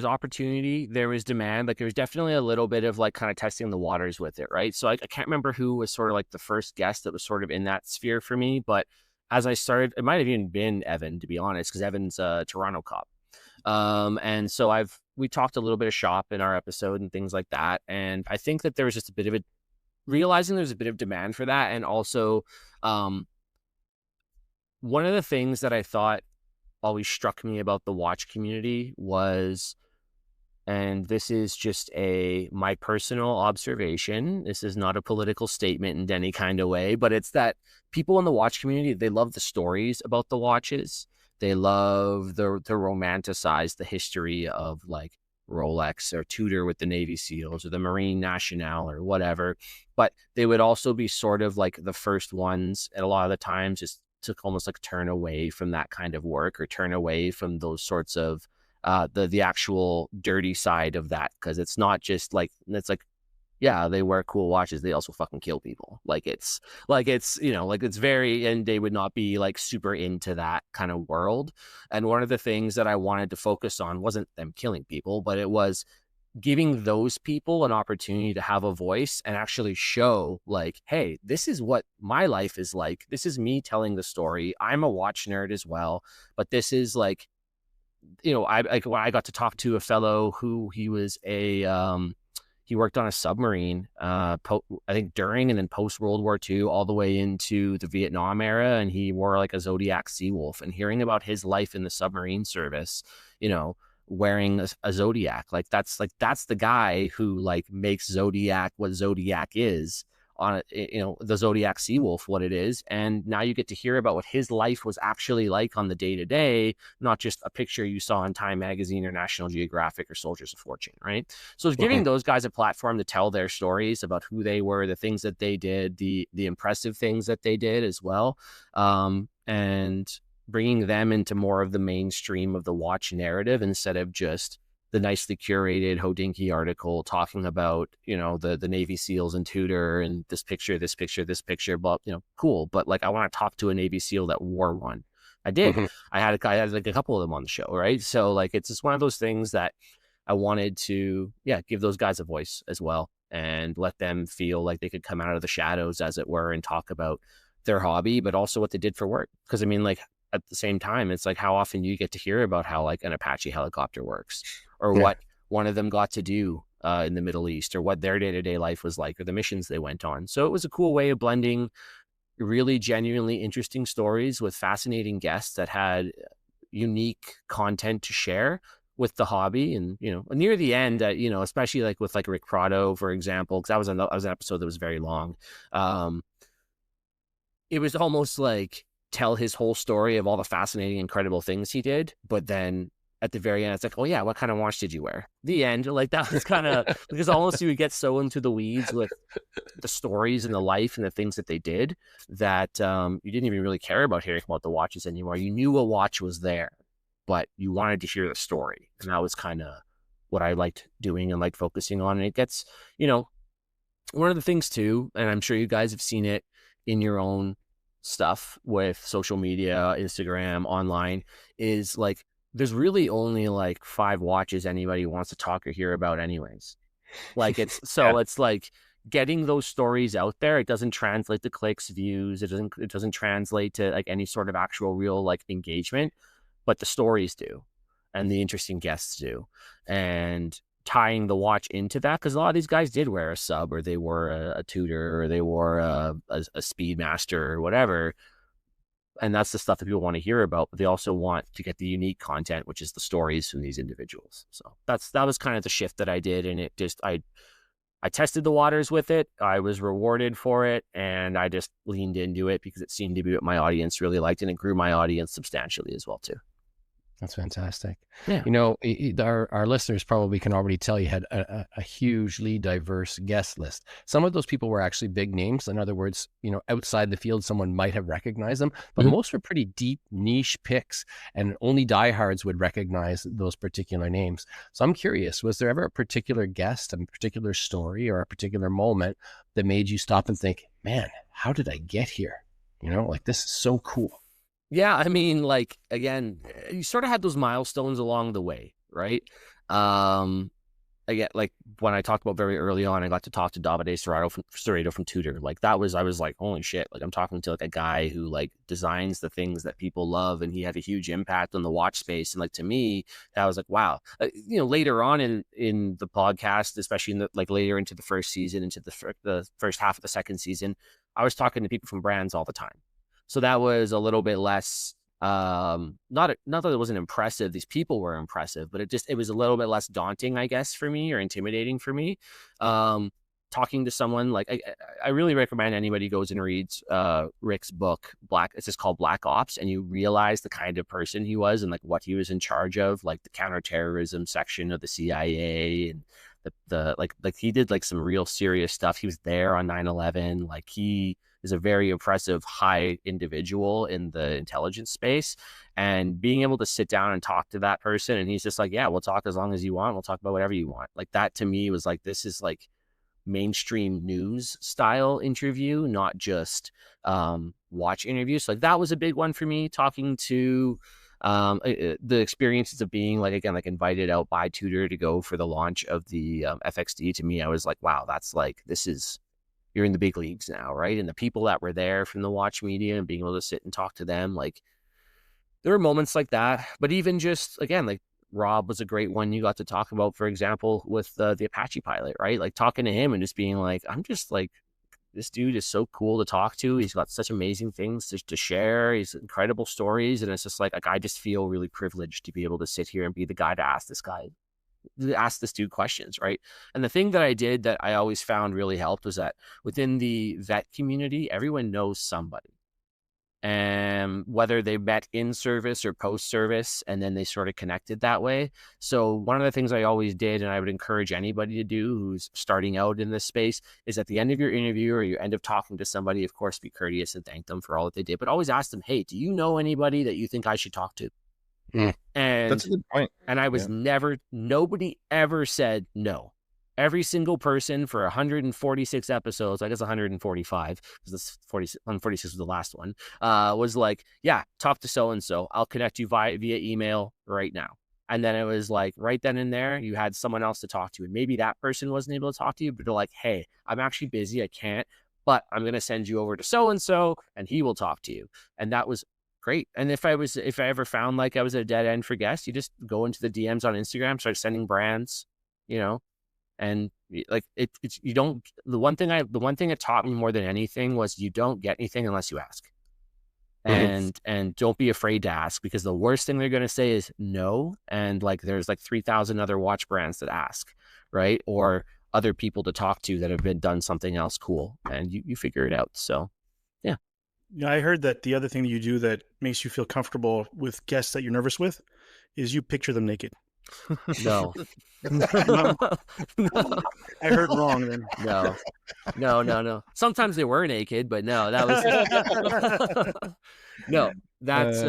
opportunity, there was demand. Like there was definitely a little bit of like kind of testing the waters with it, right? So I can't remember who was sort of like the first guest that was sort of in that sphere for me, but as I started, it might have even been Evan, to be honest, because Evan's a Toronto cop. And so we talked a little bit of shop in our episode and things like that. And I think that there was just realizing there's a bit of demand for that. And also, one of the things that I thought always struck me about the watch community was, and this is just my personal observation, this is not a political statement in any kind of way, but it's that people in the watch community, they love the stories about the watches. They love to romanticize the history of like Rolex or Tudor with the Navy SEALs or the Marine Nationale or whatever. But they would also be sort of like the first ones, and a lot of the times just to almost like turn away from that kind of work, or turn away from those sorts of the actual dirty side of that, because it's not just like, it's like, yeah, they wear cool watches, they also fucking kill people. Like it's you know, like it's very, and they would not be like super into that kind of world. And one of the things that I wanted to focus on wasn't them killing people, but it was giving those people an opportunity to have a voice and actually show like, hey, this is what my life is like. This is me telling the story. I'm a watch nerd as well, but this is like, you know, I got to talk to a fellow who he was he worked on a submarine, I think during and then post World War II, all the way into the Vietnam era. And he wore like a Zodiac Seawolf, and hearing about his life in the submarine service, you know, wearing a Zodiac, like that's the guy who like makes Zodiac what Zodiac is on, you know, the Zodiac Seawolf, what it is. And now you get to hear about what his life was actually like on the day to day, not just a picture you saw in Time Magazine or National Geographic or Soldiers of Fortune, right? So it's giving those guys a platform to tell their stories about who they were, the things that they did, the impressive things that they did as well, and bringing them into more of the mainstream of the watch narrative, instead of just the nicely curated Hodinky article talking about, you know, the Navy SEALs in Tudor and this picture, but, you know, cool. But like, I want to talk to a Navy SEAL that wore one. I did. I had like a couple of them on the show, right? So like, it's just one of those things that I wanted to, give those guys a voice as well, and let them feel like they could come out of the shadows, as it were, and talk about their hobby, but also what they did for work. Because I mean, like, at the same time, it's like, how often do you get to hear about how like an Apache helicopter works, or what one of them got to do in the Middle East, or what their day-to-day life was like, or the missions they went on. So it was a cool way of blending really genuinely interesting stories with fascinating guests that had unique content to share with the hobby. And, you know, near the end, you know, especially like with like Rick Prado, for example, because that was an episode that was very long. It was almost like tell his whole story of all the fascinating, incredible things he did, but then at the very end, it's like, oh yeah, what kind of watch did you wear? The end. Like, that was kind of, because almost you would get so into the weeds with the stories and the life and the things that they did, that you didn't even really care about hearing about the watches anymore. You knew a watch was there, but you wanted to hear the story. And that was kind of what I liked doing and liked focusing on. And it gets, you know, one of the things too, and I'm sure you guys have seen it in your own stuff with social media, Instagram, online, is like, there's really only like 5 watches anybody wants to talk or hear about anyways. Like, it's so it's like getting those stories out there. It doesn't translate to clicks, views. It doesn't translate to like any sort of actual real like engagement, but the stories do, and the interesting guests do, and tying the watch into that, because a lot of these guys did wear a sub, or they wore a Tudor, or they wore a Speedmaster or whatever. And that's the stuff that people want to hear about, but they also want to get the unique content, which is the stories from these individuals. So that was kind of the shift that I did. And it just, I tested the waters with it. I was rewarded for it, and I just leaned into it because it seemed to be what my audience really liked, and it grew my audience substantially as well too. That's fantastic. Yeah. You know, our listeners probably can already tell you had a hugely diverse guest list. Some of those people were actually big names. In other words, you know, outside the field, someone might have recognized them, but most were pretty deep niche picks, and only diehards would recognize those particular names. So I'm curious, was there ever a particular guest, a particular story, or a particular moment that made you stop and think, man, how did I get here? You know, like, this is so cool. Yeah, I mean, like, again, you sort of had those milestones along the way, right? Again, like when I talked about very early on, I got to talk to Davide Serrato from Tudor. Like, I was like, holy shit! Like, I'm talking to like a guy who like designs the things that people love, and he had a huge impact on the watch space. And like, to me, I was like, wow. You know, later on in the podcast, especially in the, like later into the first season, into the first half of the second season, I was talking to people from brands all the time. So that was a little bit less, not that it wasn't impressive. These people were impressive, but it was a little bit less daunting, I guess, for me, or intimidating for me. Talking to someone like, I really recommend anybody goes and reads Rick's book, it's just called Black Ops, and you realize the kind of person he was and like what he was in charge of, like the counterterrorism section of the CIA, and the like he did like some real serious stuff. He was there on 9/11. Like, he is a very impressive high individual in the intelligence space. And being able to sit down and talk to that person, and he's just like, yeah, we'll talk as long as you want. We'll talk about whatever you want. Like that to me was like, this is like mainstream news style interview, not just watch interviews. So like that was a big one for me, talking to the experiences of being like, again, like invited out by Tudor to go for the launch of the FXD. To me, I was like, wow, that's like, you're in the big leagues now, right? And the people that were there from the watch media and being able to sit and talk to them, like there were moments like that. But even just, again, like Rob was a great one you got to talk about, for example, with the Apache pilot, right? Like talking to him and just being like, I'm just like, this dude is so cool to talk to. He's got such amazing things to share. He's incredible stories. And it's just like, I just feel really privileged to be able to sit here and be the guy to ask this dude questions, right? And the thing that I did that I always found really helped was that within the vet community, everyone knows somebody. And whether they met in service or post service, and then they sort of connected that way. So one of the things I always did, and I would encourage anybody to do who's starting out in this space, is at the end of your interview or your end of talking to somebody, of course, be courteous and thank them for all that they did, but always ask them, hey, do you know anybody that you think I should talk to? And that's a good point. And I was nobody ever said no. Every single person for 146 episodes, I guess 145, because this 146 was the last one, was like, yeah, talk to so-and-so. I'll connect you via email right now. And then it was like, right then and there, you had someone else to talk to. And maybe that person wasn't able to talk to you, but they're like, hey, I'm actually busy. I can't, but I'm going to send you over to so-and-so and he will talk to you. And that was great. And if I ever found like I was at a dead end for guests, you just go into the DMs on Instagram, start sending brands, and like it's you don't. The one thing it taught me more than anything was you don't get anything unless you ask, and don't be afraid to ask, because the worst thing they're going to say is no. And like there's like 3,000 other watch brands that ask, right? Or other people to talk to that have done something else cool, and you figure it out. So yeah. Yeah, I heard that the other thing that you do that makes you feel comfortable with guests that you're nervous with is you picture them naked. No. No. I heard wrong then. No. Sometimes they were naked, but no, that was no. That's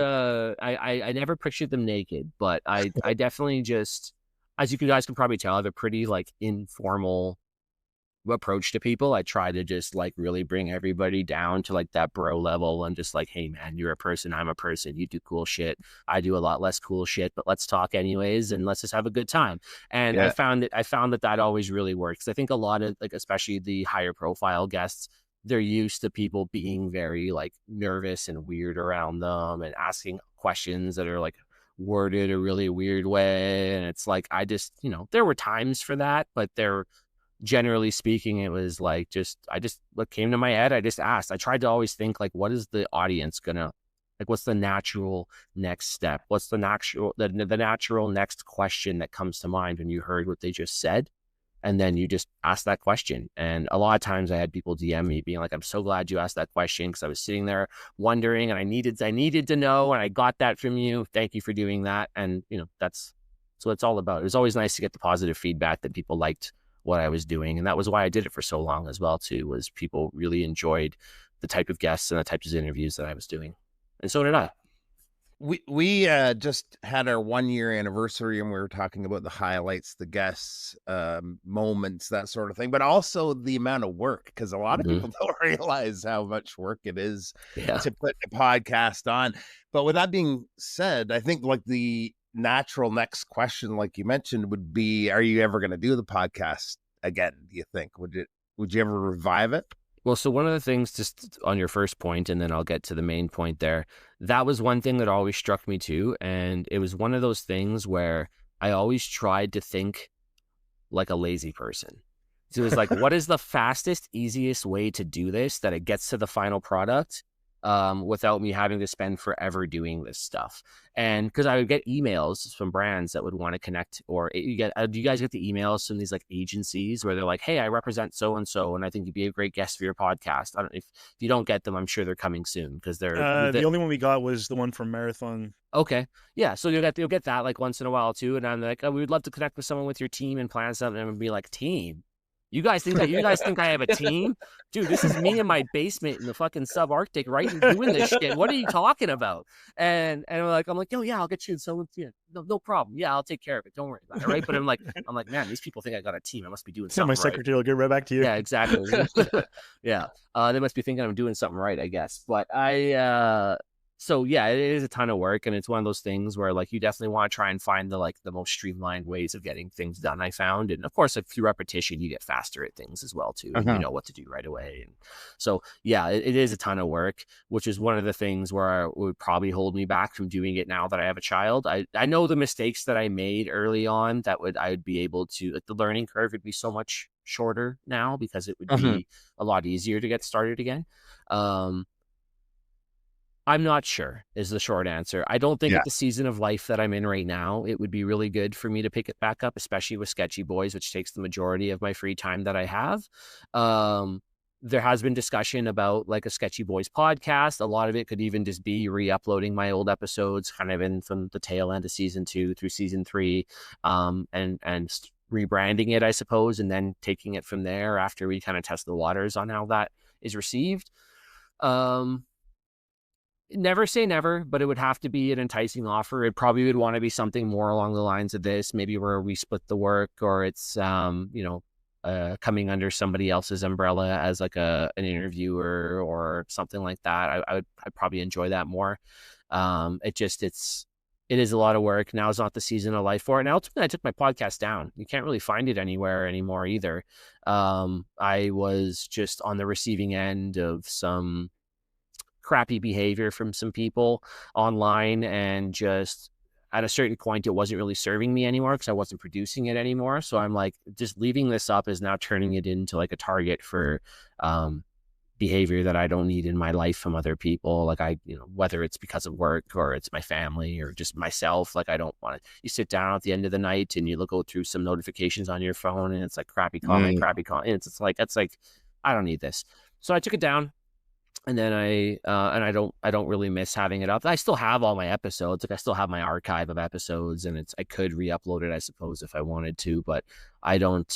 I never pictured them naked, but I definitely just, as you guys can probably tell, I have a pretty like informal approach to people. I try to just like really bring everybody down to like that bro level and just like, hey man, you're a person, I'm a person, you do cool shit, I do a lot less cool shit, but let's talk anyways and let's just have a good time. And I found that always really works. I think a lot of like, especially the higher profile guests, they're used to people being very like nervous and weird around them and asking questions that are like worded a really weird way. And it's like, I just, there were times for that, but generally speaking, it was like what came to my head, I just asked. I tried to always think like, what is the audience gonna like? What's the natural next step? What's the natural next question that comes to mind when you heard what they just said? And then you just ask that question. And a lot of times I had people DM me being like, I'm so glad you asked that question, because I was sitting there wondering and I needed to know, and I got that from you. Thank you for doing that. And that's what it's all about. It was always nice to get the positive feedback that people liked what I was doing. And that was why I did it for so long as well too, was people really enjoyed the type of guests and the types of interviews that I was doing. And so did I. We just had our 1-year anniversary, and we were talking about the highlights, the guests, moments, that sort of thing, but also the amount of work, because a lot of people don't realize how much work it is to put a podcast on. But with that being said, I think like the natural next question, like you mentioned, would be, are you ever going to do the podcast again? Do you think would you ever revive it? Well, so one of the things, just on your first point, and then I'll get to the main point there, that was one thing that always struck me too. And it was one of those things where I always tried to think like a lazy person. So it was like, what is the fastest, easiest way to do this, that it gets to the final product without me having to spend forever doing this stuff? And because I would get emails from brands that would want to connect, or do you guys get the emails from these like agencies where they're like, hey, I represent so-and-so and I think you'd be a great guest for your podcast? I don't know if you don't get them, I'm sure they're coming soon, because they're the only one we got was the one from Marathon. Okay. Yeah. So you'll get that like once in a while too. And I'm like, oh, we would love to connect with someone with your team and plan something. And be like, team? You guys think I have a team? Dude, this is me in my basement in the fucking subarctic, right? And doing this shit. What are you talking about? And I'm like, oh yeah, I'll get you in someone. Yeah, no problem. Yeah, I'll take care of it. Don't worry about it, right? But I'm like, man, these people think I got a team. I must be doing something My right. secretary will get right back to you. Yeah, exactly. Yeah, they must be thinking I'm doing something right, I guess. But so yeah, it is a ton of work, and it's one of those things where like you definitely want to try and find the most streamlined ways of getting things done. I found, and of course, through repetition, you get faster at things as well too. And you know what to do right away. And so yeah, it is a ton of work, which is one of the things where would probably hold me back from doing it now that I have a child. I know the mistakes that I made early on I would be able to, like, the learning curve would be so much shorter now because it would be a lot easier to get started again. I'm not sure is the short answer. I don't think at the season of life that I'm in right now, it would be really good for me to pick it back up, especially with Sketchy Boys, which takes the majority of my free time that I have. There has been discussion about like a Sketchy Boys podcast. A lot of it could even just be re-uploading my old episodes kind of in from the tail end of season 2 through season 3, and rebranding it, I suppose, and then taking it from there after we kind of test the waters on how that is received. Never say never, but it would have to be an enticing offer. It probably would want to be something more along the lines of this, maybe where we split the work, or it's coming under somebody else's umbrella as like an interviewer or something like that. I'd probably enjoy that more. It is a lot of work. Now is not the season of life for it. And ultimately, I took my podcast down. You can't really find it anywhere anymore either. I was just on the receiving end of some crappy behavior from some people online, and just at a certain point it wasn't really serving me anymore because I wasn't producing it anymore. So I'm like, just leaving this up is now turning it into like a target for behavior that I don't need in my life from other people. Like whether it's because of work or it's my family or just myself, like I don't want to. You sit down at the end of the night and you go through some notifications on your phone and it's like crappy comment. It's like I don't need this. So I took it down. And then I don't really miss having it up. I still have all my episodes. Like I still have my archive of episodes, and I could re-upload it, I suppose, if I wanted to. But I don't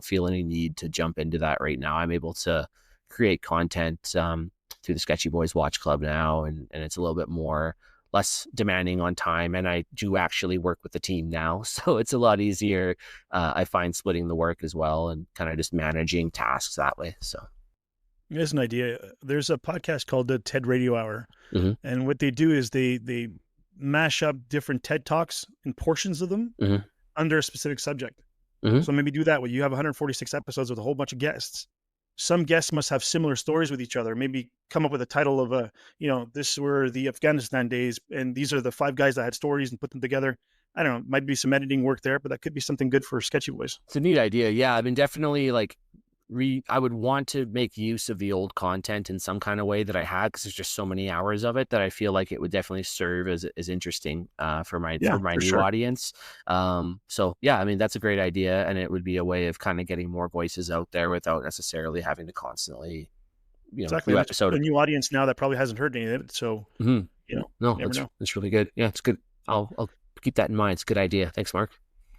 feel any need to jump into that right now. I'm able to create content through the Sketchy Boys Watch Club now, and it's a little bit less demanding on time. And I do actually work with the team now, so it's a lot easier. I find splitting the work as well, and kind of just managing tasks that way. So. There's an idea. There's a podcast called the TED Radio Hour. And what they do is they mash up different TED Talks and portions of them under a specific subject. So maybe do that way. You have 146 episodes with a whole bunch of guests. Some guests must have similar stories with each other. Maybe come up with a title of this were the Afghanistan days, and these are the 5 guys that had stories, and put them together. I don't know. Might be some editing work there, but that could be something good for Sketchy Boys. It's a neat idea. Yeah, I mean, definitely like. I would want to make use of the old content in some kind of way that I had, because there's just so many hours of it that I feel like it would definitely serve as interesting for my new audience. So yeah, I mean, that's a great idea, and it would be a way of kind of getting more voices out there without necessarily having to constantly, exactly. A new audience now that probably hasn't heard any of it. So no, it's really good. Yeah, it's good. I'll keep that in mind. It's a good idea. Thanks, Mark.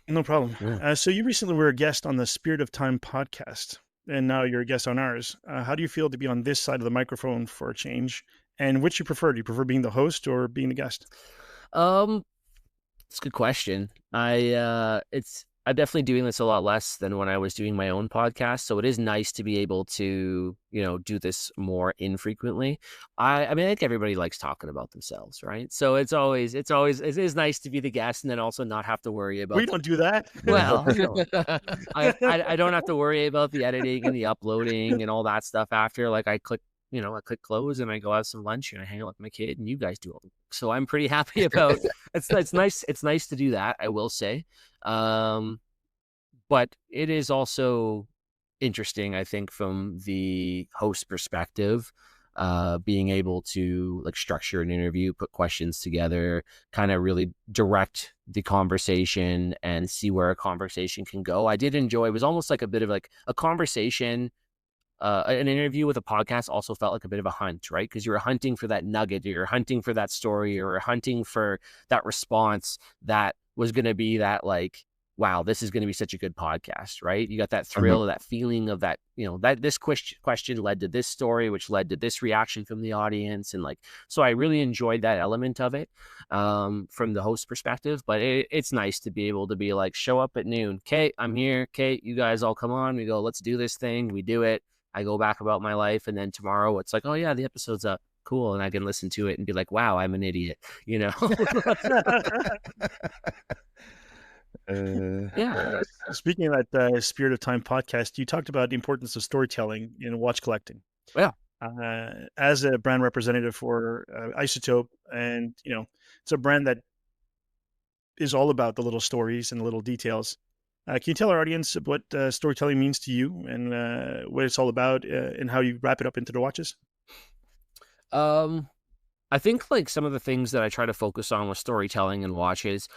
No problem. Yeah. So you recently were a guest on the Spirit of Time podcast, and now you're a guest on ours. How do you feel to be on this side of the microphone for a change? And which you prefer? Do you prefer being the host or being the guest? It's a good question. I'm definitely doing this a lot less than when I was doing my own podcast. So it is nice to be able to, do this more infrequently. I think everybody likes talking about themselves, right? So it is nice to be the guest and then also not have to worry about. We don't do that. Well, I don't have to worry about the editing and the uploading and all that stuff after. Like I click close and I go have some lunch and I hang out with my kid and you guys do all the work. So I'm pretty happy about it's nice. It's nice to do that, I will say. But it is also interesting, I think, from the host perspective, being able to like structure an interview, put questions together, kind of really direct the conversation and see where a conversation can go. I did enjoy, it was almost like a bit of like a conversation. An interview with a podcast also felt like a bit of a hunt, right? Because you're hunting for that nugget, or you're hunting for that story, or you're hunting for that response that was going to be that like wow, this is going to be such a good podcast, right? You got that thrill, of that feeling of that, that this question led to this story, which led to this reaction from the audience. And like, so I really enjoyed that element of it from the host perspective, but it's nice to be able to be like, show up at noon. Kate, I'm here. Kate, you guys all come on. We go, let's do this thing. We do it. I go back about my life. And then tomorrow it's like, oh yeah, the episode's up. Cool. And I can listen to it and be like, wow, I'm an idiot, Yeah. Speaking of that Spirit of Time podcast, you talked about the importance of storytelling in watch collecting. Yeah. As a brand representative for Isotope, and it's a brand that is all about the little stories and the little details. Can you tell our audience what storytelling means to you, and what it's all about, and how you wrap it up into the watches? I think like some of the things that I try to focus on with storytelling and watches,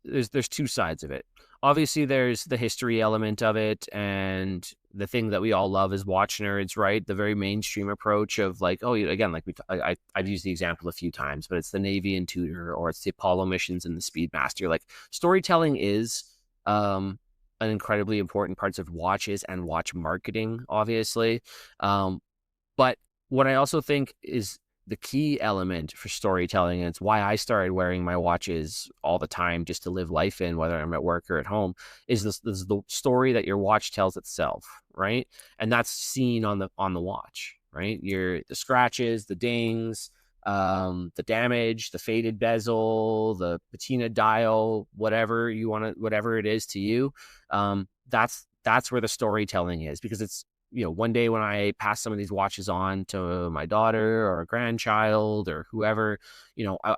there's two sides of it. Obviously, there's the history element of it, and the thing that we all love as watch nerds, right? The very mainstream approach of like, oh, again, like I've used the example a few times, but it's the Navy and Tudor, or it's the Apollo missions and the Speedmaster. Like, storytelling is an incredibly important part of watches and watch marketing, obviously. But what I also think is the key element for storytelling, and it's why I started wearing my watches all the time just to live life in, whether I'm at work or at home, is the story that your watch tells itself, right? And that's seen on the watch, right? The scratches, the dings, the damage, the faded bezel, the patina dial, whatever it is to you. That's where the storytelling is, because it's, one day when I pass some of these watches on to my daughter or a grandchild or whoever,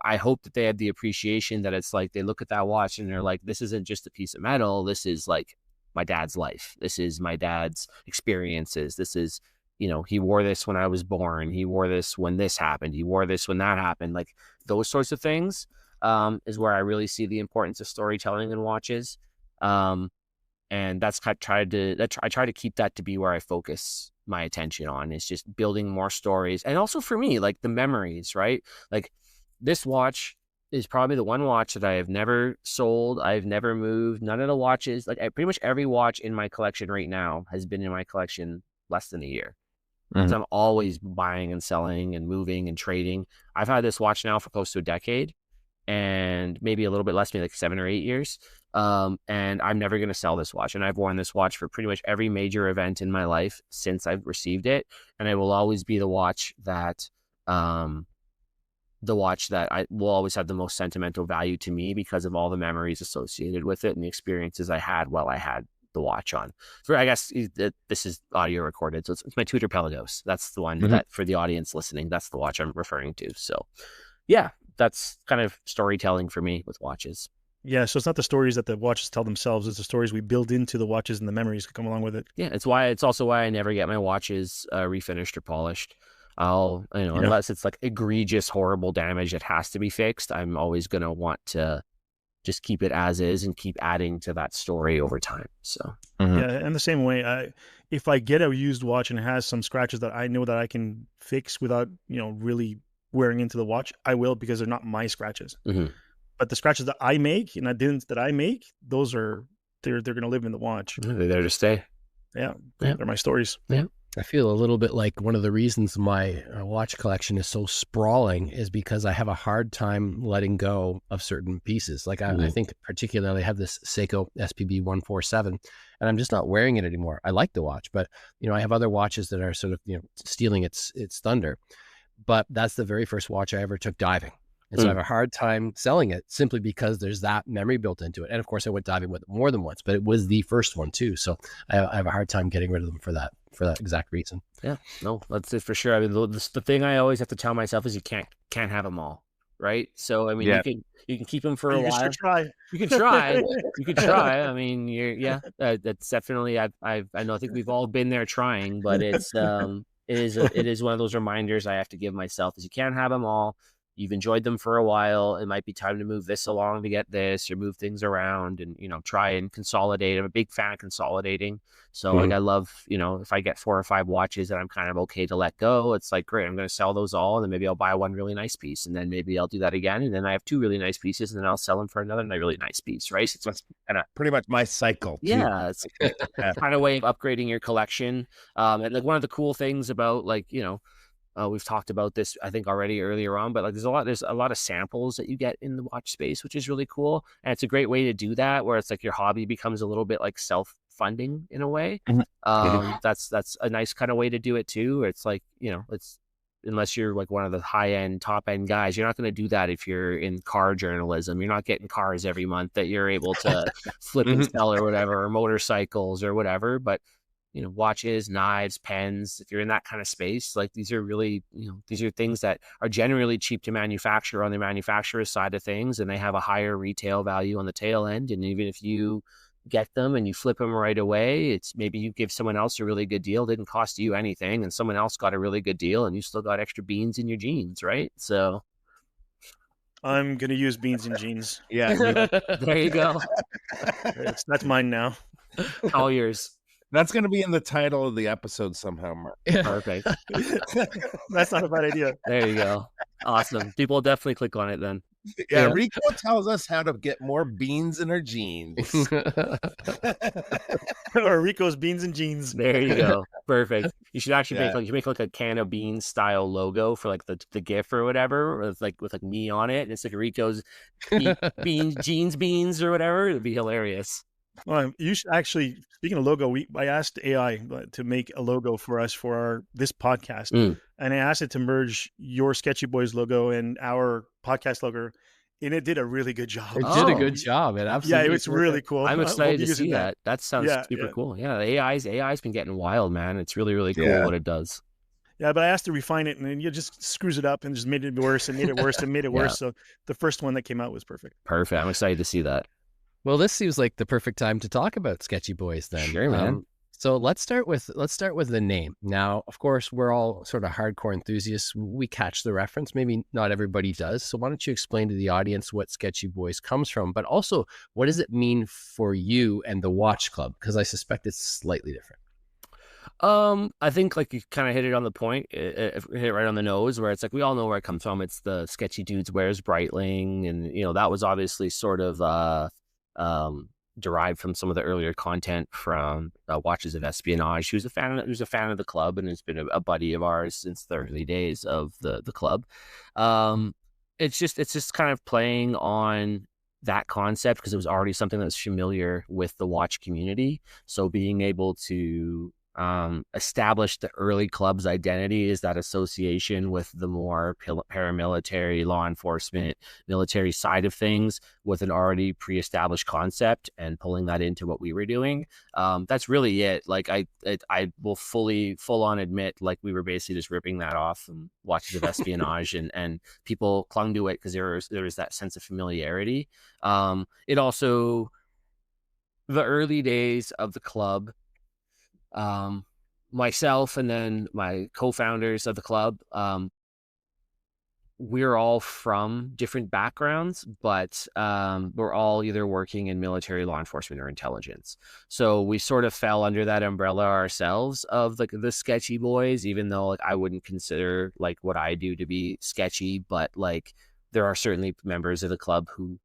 I hope that they have the appreciation that it's like they look at that watch and they're like, this isn't just a piece of metal. This is like my dad's life. This is my dad's experiences. This is, he wore this when I was born. He wore this when this happened. He wore this when that happened. Like, those sorts of things is where I really see the importance of storytelling in watches. And that's I try to keep that to be where I focus my attention on, is just building more stories. And also for me, like the memories, right? Like, this watch is probably the one watch that I have never sold. I've never moved. None of the watches, like pretty much every watch in my collection right now has been in my collection less than a year. So I'm always buying and selling and moving and trading. I've had this watch now for close to a decade, and maybe a little bit less, maybe like 7 or 8 years. And I'm never going to sell this watch. And I've worn this watch for pretty much every major event in my life since I've received it. And it will always be the watch that I will always have the most sentimental value to me, because of all the memories associated with it and the experiences I had while I had the watch on. I guess this is audio recorded, so it's my Tudor Pelagos. That's the one that, for the audience listening, that's the watch I'm referring to. So yeah, that's kind of storytelling for me with watches. Yeah, so it's not the stories that the watches tell themselves; it's the stories we build into the watches and the memories that come along with it. Yeah, it's also why I never get my watches refinished or polished. Unless it's like egregious, horrible damage that has to be fixed, I'm always going to want to just keep it as is and keep adding to that story over time. So yeah, and the same way, if I get a used watch and it has some scratches that I know that I can fix without really wearing into the watch, I will, because they're not my scratches. But the scratches that I make and that I make, those are they're going to live in the watch. They're there to stay. Yeah, they're my stories. Yeah. I feel a little bit like one of the reasons my watch collection is so sprawling is because I have a hard time letting go of certain pieces. Like I think particularly I have this Seiko SPB 147, and I'm just not wearing it anymore. I like the watch, but I have other watches that are sort of stealing its thunder. But that's the very first watch I ever took diving. And so I have a hard time selling it simply because there's that memory built into it. And of course I went diving with it more than once, but it was the first one too. So I have a hard time getting rid of them for that exact reason. Yeah, no, that's it for sure. I mean, the thing I always have to tell myself is you can't have them all, right? So I mean, you can keep them for a while. You can try. You can try. I mean, that's definitely. I think we've all been there trying, but it's it is one of those reminders I have to give myself, is you can't have them all. you've enjoyed them for a while. It might be time to move this along to get this, or move things around and, try and consolidate. I'm a big fan of consolidating. So like, I love, if I get 4 or 5 watches that I'm kind of okay to let go, it's like, great, I'm going to sell those all. And then maybe I'll buy one really nice piece. And then maybe I'll do that again. And then I have 2 really nice pieces, and then I'll sell them for another really nice piece. Right. So it's kind of pretty much my cycle. Too. Yeah. It's kind of way of upgrading your collection. And like, one of the cool things about like, we've talked about this, I think, already earlier on, but like there's a lot of samples that you get in the watch space, which is really cool. And it's a great way to do that, where it's like your hobby becomes a little bit like self-funding in a way. That's a nice kind of way to do it too. It's like, it's, unless you're like one of the high-end, top-end guys, you're not going to do that if you're in car journalism. You're not getting cars every month that you're able to flip and sell or whatever, or motorcycles or whatever. But watches, knives, pens, if you're in that kind of space, like these are really, these are things that are generally cheap to manufacture on the manufacturer's side of things, and they have a higher retail value on the tail end. And even if you get them and you flip them right away, it's maybe you give someone else a really good deal, didn't cost you anything, and someone else got a really good deal, and you still got extra beans in your jeans, right? So I'm gonna use beans and jeans. Yeah, there you go. That's mine now. All yours. That's going to be in the title of the episode somehow, Mark. Perfect. That's not a bad idea. There you go. Awesome. People will definitely click on it then. Yeah, Rico tells us how to get more beans in our jeans. Or Rico's beans and jeans. There you go. Perfect. You should actually make like a can of beans style logo for like the GIF or whatever, with like me on it. And it's like Rico's beans or whatever. It'd be hilarious. Well, you should actually, speaking of logo, I asked AI to make a logo for us for this podcast. And I asked it to merge your Sketchy Boys logo and our podcast logo. And it did a really good job. It did a good job. It absolutely. Yeah, it's really cool. I'm excited to see that. That sounds super cool. Yeah, the AI's been getting wild, man. It's really, really cool what it does. Yeah, but I asked to refine it, and then it just screws it up and just made it worse and made it worse and made it worse. So the first one that came out was perfect. Perfect. I'm excited to see that. Well, this seems like the perfect time to talk about Sketchy Boys then. Sure, man. So let's start with the name. Now, of course, we're all sort of hardcore enthusiasts. We catch the reference. Maybe not everybody does. So why don't you explain to the audience what Sketchy Boys comes from, but also what does it mean for you and the Watch Club? Because I suspect it's slightly different. I think like you kind of hit it on the point, hit it right on the nose, where it's like we all know where it comes from. It's the Sketchy Dudes Wears Breitling, and that was obviously sort of derived from some of the earlier content from Watches of Espionage. He was a fan of the club, and has been a buddy of ours since the early days of the club. It's just kind of playing on that concept because it was already something that was familiar with the watch community. So being able to establish the early club's identity is that association with the more paramilitary, law enforcement, military side of things with an already pre-established concept, and pulling that into what we were doing. That's really it. Like I will full on admit, like we were basically just ripping that off from Watches of Espionage, and people clung to it because there was that sense of familiarity. It also, the early days of the club, myself and then my co-founders of the club, we're all from different backgrounds, but we're all either working in military, law enforcement, or intelligence. So we sort of fell under that umbrella ourselves of the Sketchy Boys, even though like I wouldn't consider like what I do to be sketchy, but like there are certainly members of the club who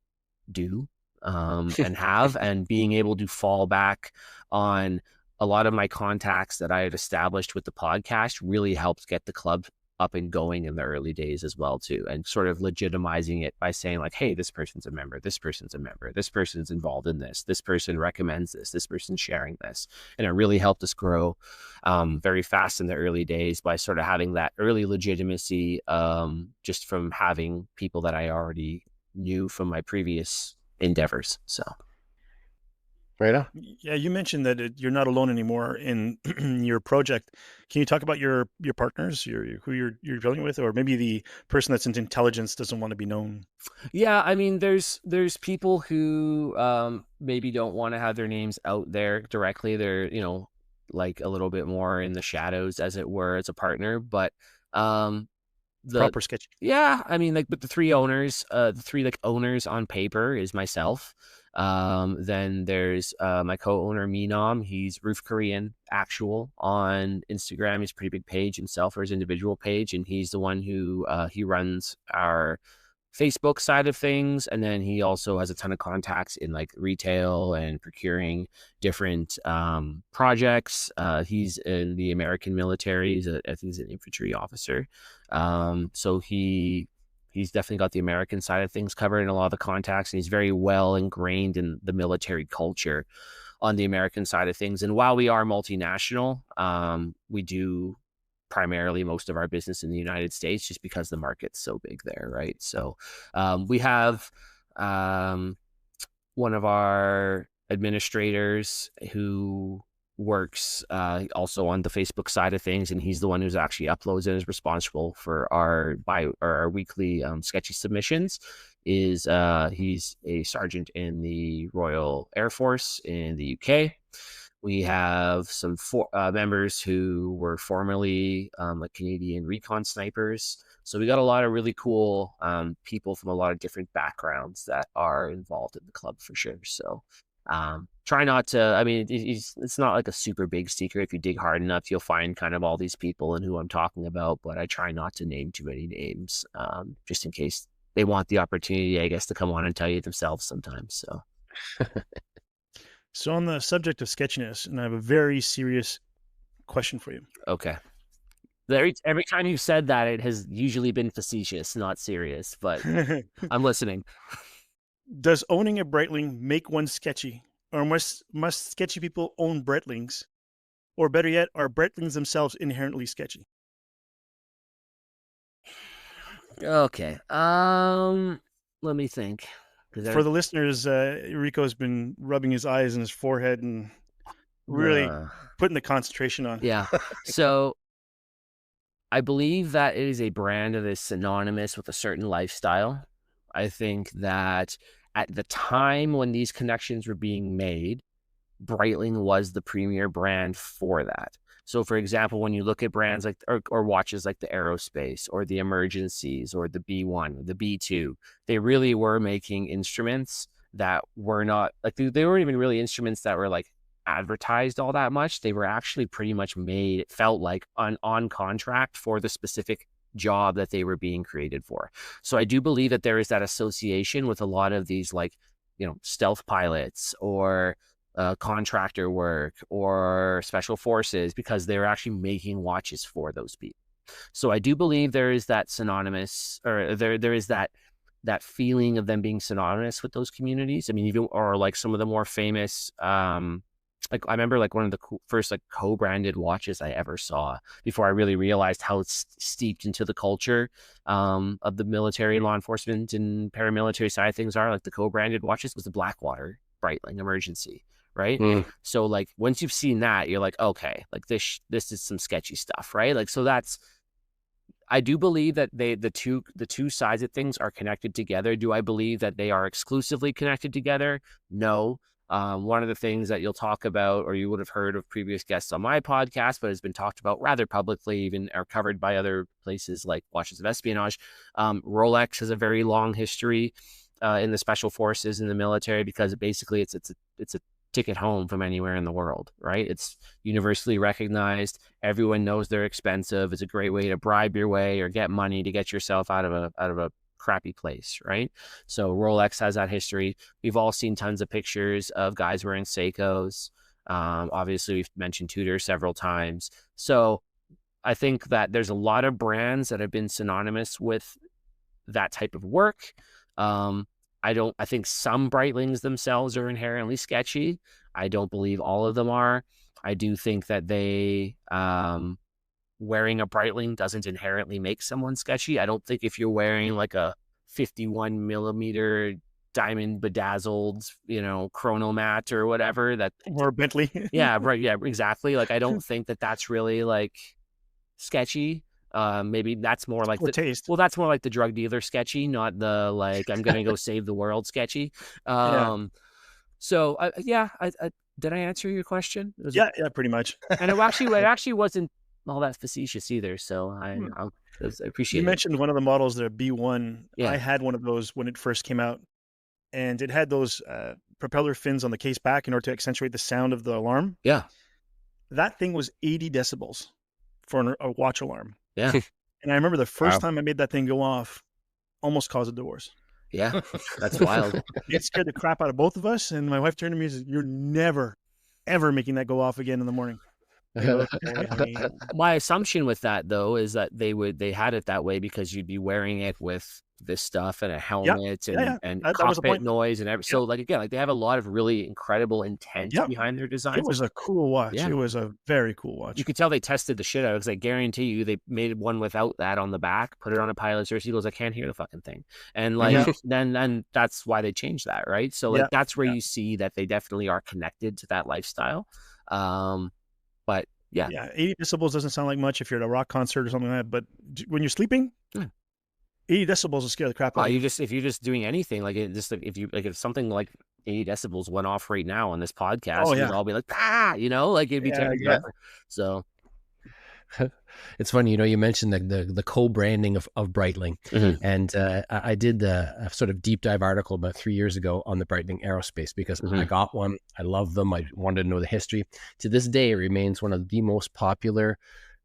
do and have, and being able to fall back on a lot of my contacts that I had established with the podcast really helped get the club up and going in the early days as well too, and sort of legitimizing it by saying like, hey, this person's a member, this person's a member, this person's involved in this person recommends this person's sharing this. And it really helped us grow very fast in the early days by sort of having that early legitimacy, just from having people that I already knew from my previous endeavors. So Right on. Yeah, you mentioned that you're not alone anymore in your project. Can you talk about your partners, who you're dealing with, or maybe the person that's in intelligence doesn't want to be known? Yeah, I mean, there's people who maybe don't want to have their names out there directly. They're like a little bit more in the shadows, as it were, as a partner. But proper sketchy. Yeah, I mean, like, but the three owners, owners on paper is myself. Then there's my co-owner Minom. He's Roof Korean actual on Instagram. He's a pretty big page himself, or his individual page, and he's the one who he runs our Facebook side of things, and then he also has a ton of contacts in like retail and procuring different projects. He's in the American military. I think he's an infantry officer. So he's definitely got the American side of things covered in a lot of the contacts, and he's very well ingrained in the military culture on the American side of things. And while we are multinational, we do primarily most of our business in the United States just because the market's so big there, right? So we have one of our administrators who works also on the Facebook side of things, and he's the one who's actually uploads and is responsible for our weekly sketchy submissions. He's a sergeant in the Royal Air Force in the UK. We have some members who were formerly like Canadian recon snipers. So we got a lot of really cool people from a lot of different backgrounds that are involved in the club for sure. So try not to, I mean, it's not like a super big secret. If you dig hard enough, you'll find kind of all these people and who I'm talking about, but I try not to name too many names just in case they want the opportunity, I guess, to come on and tell you themselves sometimes. So. So on the subject of sketchiness, and I have a very serious question for you. Okay. Every time you've said that, it has usually been facetious, not serious, but I'm listening. Does owning a Breitling make one sketchy? Or must sketchy people own Breitlings? Or better yet, are Breitlings themselves inherently sketchy? Okay. Let me think. For the listeners, Rico's been rubbing his eyes and his forehead and really putting the concentration on. Yeah. So I believe that it is a brand that is synonymous with a certain lifestyle. I think that at the time when these connections were being made, Breitling was the premier brand for that. So, for example, when you look at brands like or watches like the Aerospace or the Emergencies or the B1 or the B2, they really were making instruments that were not like they weren't even really instruments that were like advertised all that much. They were actually pretty much made, it felt like, on contract for the specific job that they were being created for. So I do believe that there is that association with a lot of these, like, you know, stealth pilots or contractor work or special forces, because they're actually making watches for those people. So I do believe there is that synonymous, or there is that feeling of them being synonymous with those communities. I mean, even, or like some of the more famous, like I remember like one of the first like co-branded watches I ever saw before I really realized how steeped into the culture of the military, law enforcement, and paramilitary side of things are. Like the co-branded watches was the Blackwater Breitling Emergency. Right. So like once you've seen that, you're like, okay, like this is some sketchy stuff. Right. Like, so that's, I do believe that the two sides of things are connected together. Do I believe that they are exclusively connected together? No. One of the things that you'll talk about, or you would have heard of previous guests on my podcast, but has been talked about rather publicly, even are covered by other places like Watches of Espionage. Rolex has a very long history in the special forces in the military, because basically it's a ticket home from anywhere in the world, right? It's universally recognized. Everyone knows they're expensive. It's a great way to bribe your way or get money to get yourself out of a crappy place, right? So Rolex has that history. We've all seen tons of pictures of guys wearing Seikos. Obviously, we've mentioned Tudor several times. So I think that there's a lot of brands that have been synonymous with that type of work. I think some Breitlings themselves are inherently sketchy. I don't believe all of them are. I do think that they, wearing a Breitling doesn't inherently make someone sketchy. I don't think if you're wearing like a 51 millimeter diamond bedazzled, you know, chronomat or whatever, that, or Bentley. Yeah, right. Yeah, exactly. Like, I don't think that that's really like sketchy. Maybe that's more like taste. Well, that's more like the drug dealer sketchy, not the like I'm gonna go save the world sketchy. So yeah, I did I answer your question? Yeah, pretty much. And it actually wasn't all that facetious either. So I appreciate You it. mentioned one of the models there, B1. Yeah. I had one of those when it first came out, and it had those propeller fins on the case back in order to accentuate the sound of the alarm. Yeah. That thing was 80 decibels for a watch alarm. Yeah. And I remember the first Wow. time I made that thing go off, almost caused a divorce. Yeah. That's wild. It scared the crap out of both of us. And my wife turned to me and said, "You're never, ever making that go off again in the morning." I go, "Okay." My assumption with that though is that they had it that way because you'd be wearing it with this stuff and a helmet and That was the cockpit point. noise and everything. So like again, like they have a lot of really incredible intent behind their designs. It was a cool watch. Yeah. It was a very cool watch. You could tell they tested the shit out of it because I guarantee you they made one without that on the back, put it on a pilot's wrist. He goes, I can't hear the fucking thing. And like then that's why they changed that, right? So like that's where you see that they definitely are connected to that lifestyle. But yeah, 80 decibels doesn't sound like much if you're at a rock concert or something like that. But when you're sleeping, 80 decibels will scare the crap out of you. If you're just doing anything like it, just if something like 80 decibels went off right now on this podcast, you'd all be like, like it'd be terrible. So it's funny, you mentioned the co-branding of Breitling, and I did a sort of deep dive article about 3 years ago on the Breitling Aerospace because I got one. I love them. I wanted to know the history. To this day, it remains one of the most popular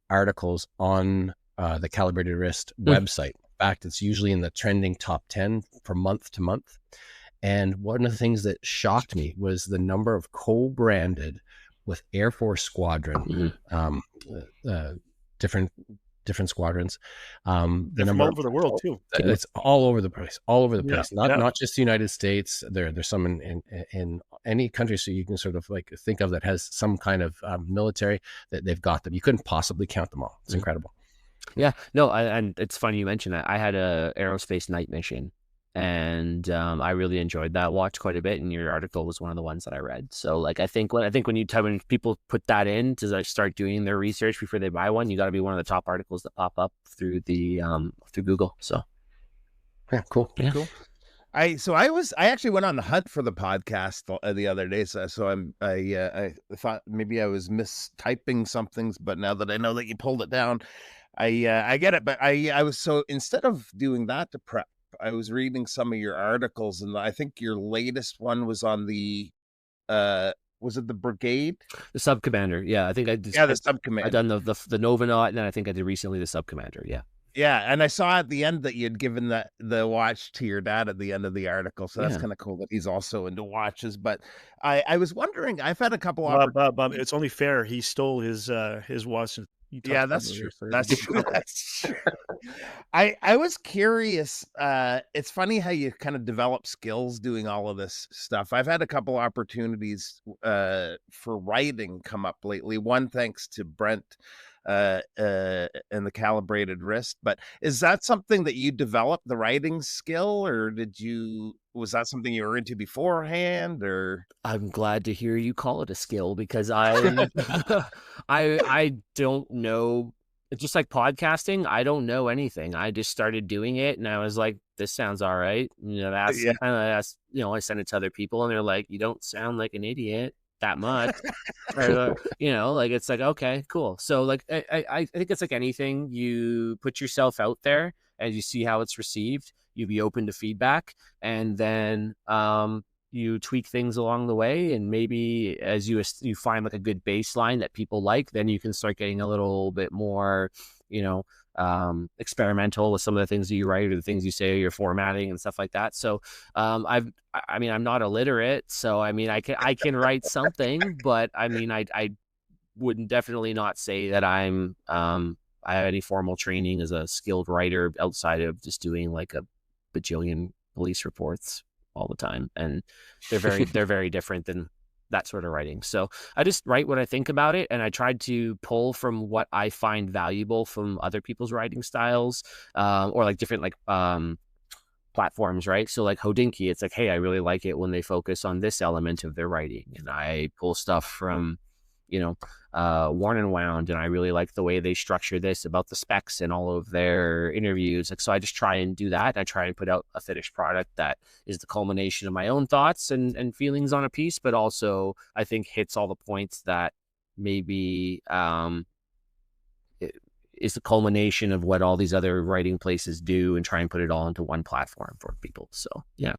articles on the Calibrated Wrist website. In fact, it's usually in the trending top 10 from month to month. And one of the things that shocked me was the number of co-branded with Air Force Squadron, different squadrons. The number all over the world too. It's all over the place, not just the United States. There's some in any country, so you can sort of like think of that has some kind of military that they've got them. You couldn't possibly count them all. It's incredible. Yeah, no, and it's funny you mentioned that. I had a aerospace night mission, and I really enjoyed that watch quite a bit. And your article was one of the ones that I read. So, like, I think when people put that in to like start doing their research before they buy one, you got to be one of the top articles that pop up through the through Google. So, yeah, cool. Yeah. Cool. I actually went on the hunt for the podcast the other day. So I thought maybe I was mistyping something, but now that I know that you pulled it down, I get it. But I was, so instead of doing that to prep, I was reading some of your articles, and I think your latest one was on the was it the brigade? The sub commander. Yeah, I think the sub commander. I done the Novanaut, and then I think I did recently the sub commander. Yeah. Yeah, and I saw at the end that you'd given the watch to your dad at the end of the article, so that's kind of cool that he's also into watches. But I was wondering, I've had a couple of Bob, it's only fair he stole his watch. Yeah, that's true. That's true. I was curious. It's funny how you kind of develop skills doing all of this stuff. I've had a couple opportunities for writing come up lately. One thanks to Brent and the Calibrated Wrist. But is that something that you developed, the writing skill, or was that something you were into beforehand? Or I'm glad to hear you call it a skill, because I I don't know. It's just like podcasting. I don't know anything. I just started doing it, and I was like, "This sounds all right." I sent it to other people, and they're like, "You don't sound like an idiot that much." Or, like, it's like, okay, cool. So like, I think it's like anything. You put yourself out there and you see how it's received. You be open to feedback, and then you tweak things along the way. And maybe as you find like a good baseline that people like, then you can start getting a little bit more, experimental with some of the things that you write or the things you say, or your formatting and stuff like that. So I'm not illiterate, so I can write something, but I wouldn't definitely not say that I have any formal training as a skilled writer outside of just doing like a bajillion police reports all the time, and they're very different than that sort of writing. So I just write what I think about it, and I tried to pull from what I find valuable from other people's writing styles, or like different platforms, right? So like Hodinkee, it's like, hey, I really like it when they focus on this element of their writing, and I pull stuff from Worn and Wound, and I really like the way they structure this about the specs and all of their interviews. Like, so I just try and do that. I try and put out a finished product that is the culmination of my own thoughts and feelings on a piece, but also I think hits all the points that maybe is the culmination of what all these other writing places do and try and put it all into one platform for people. So yeah.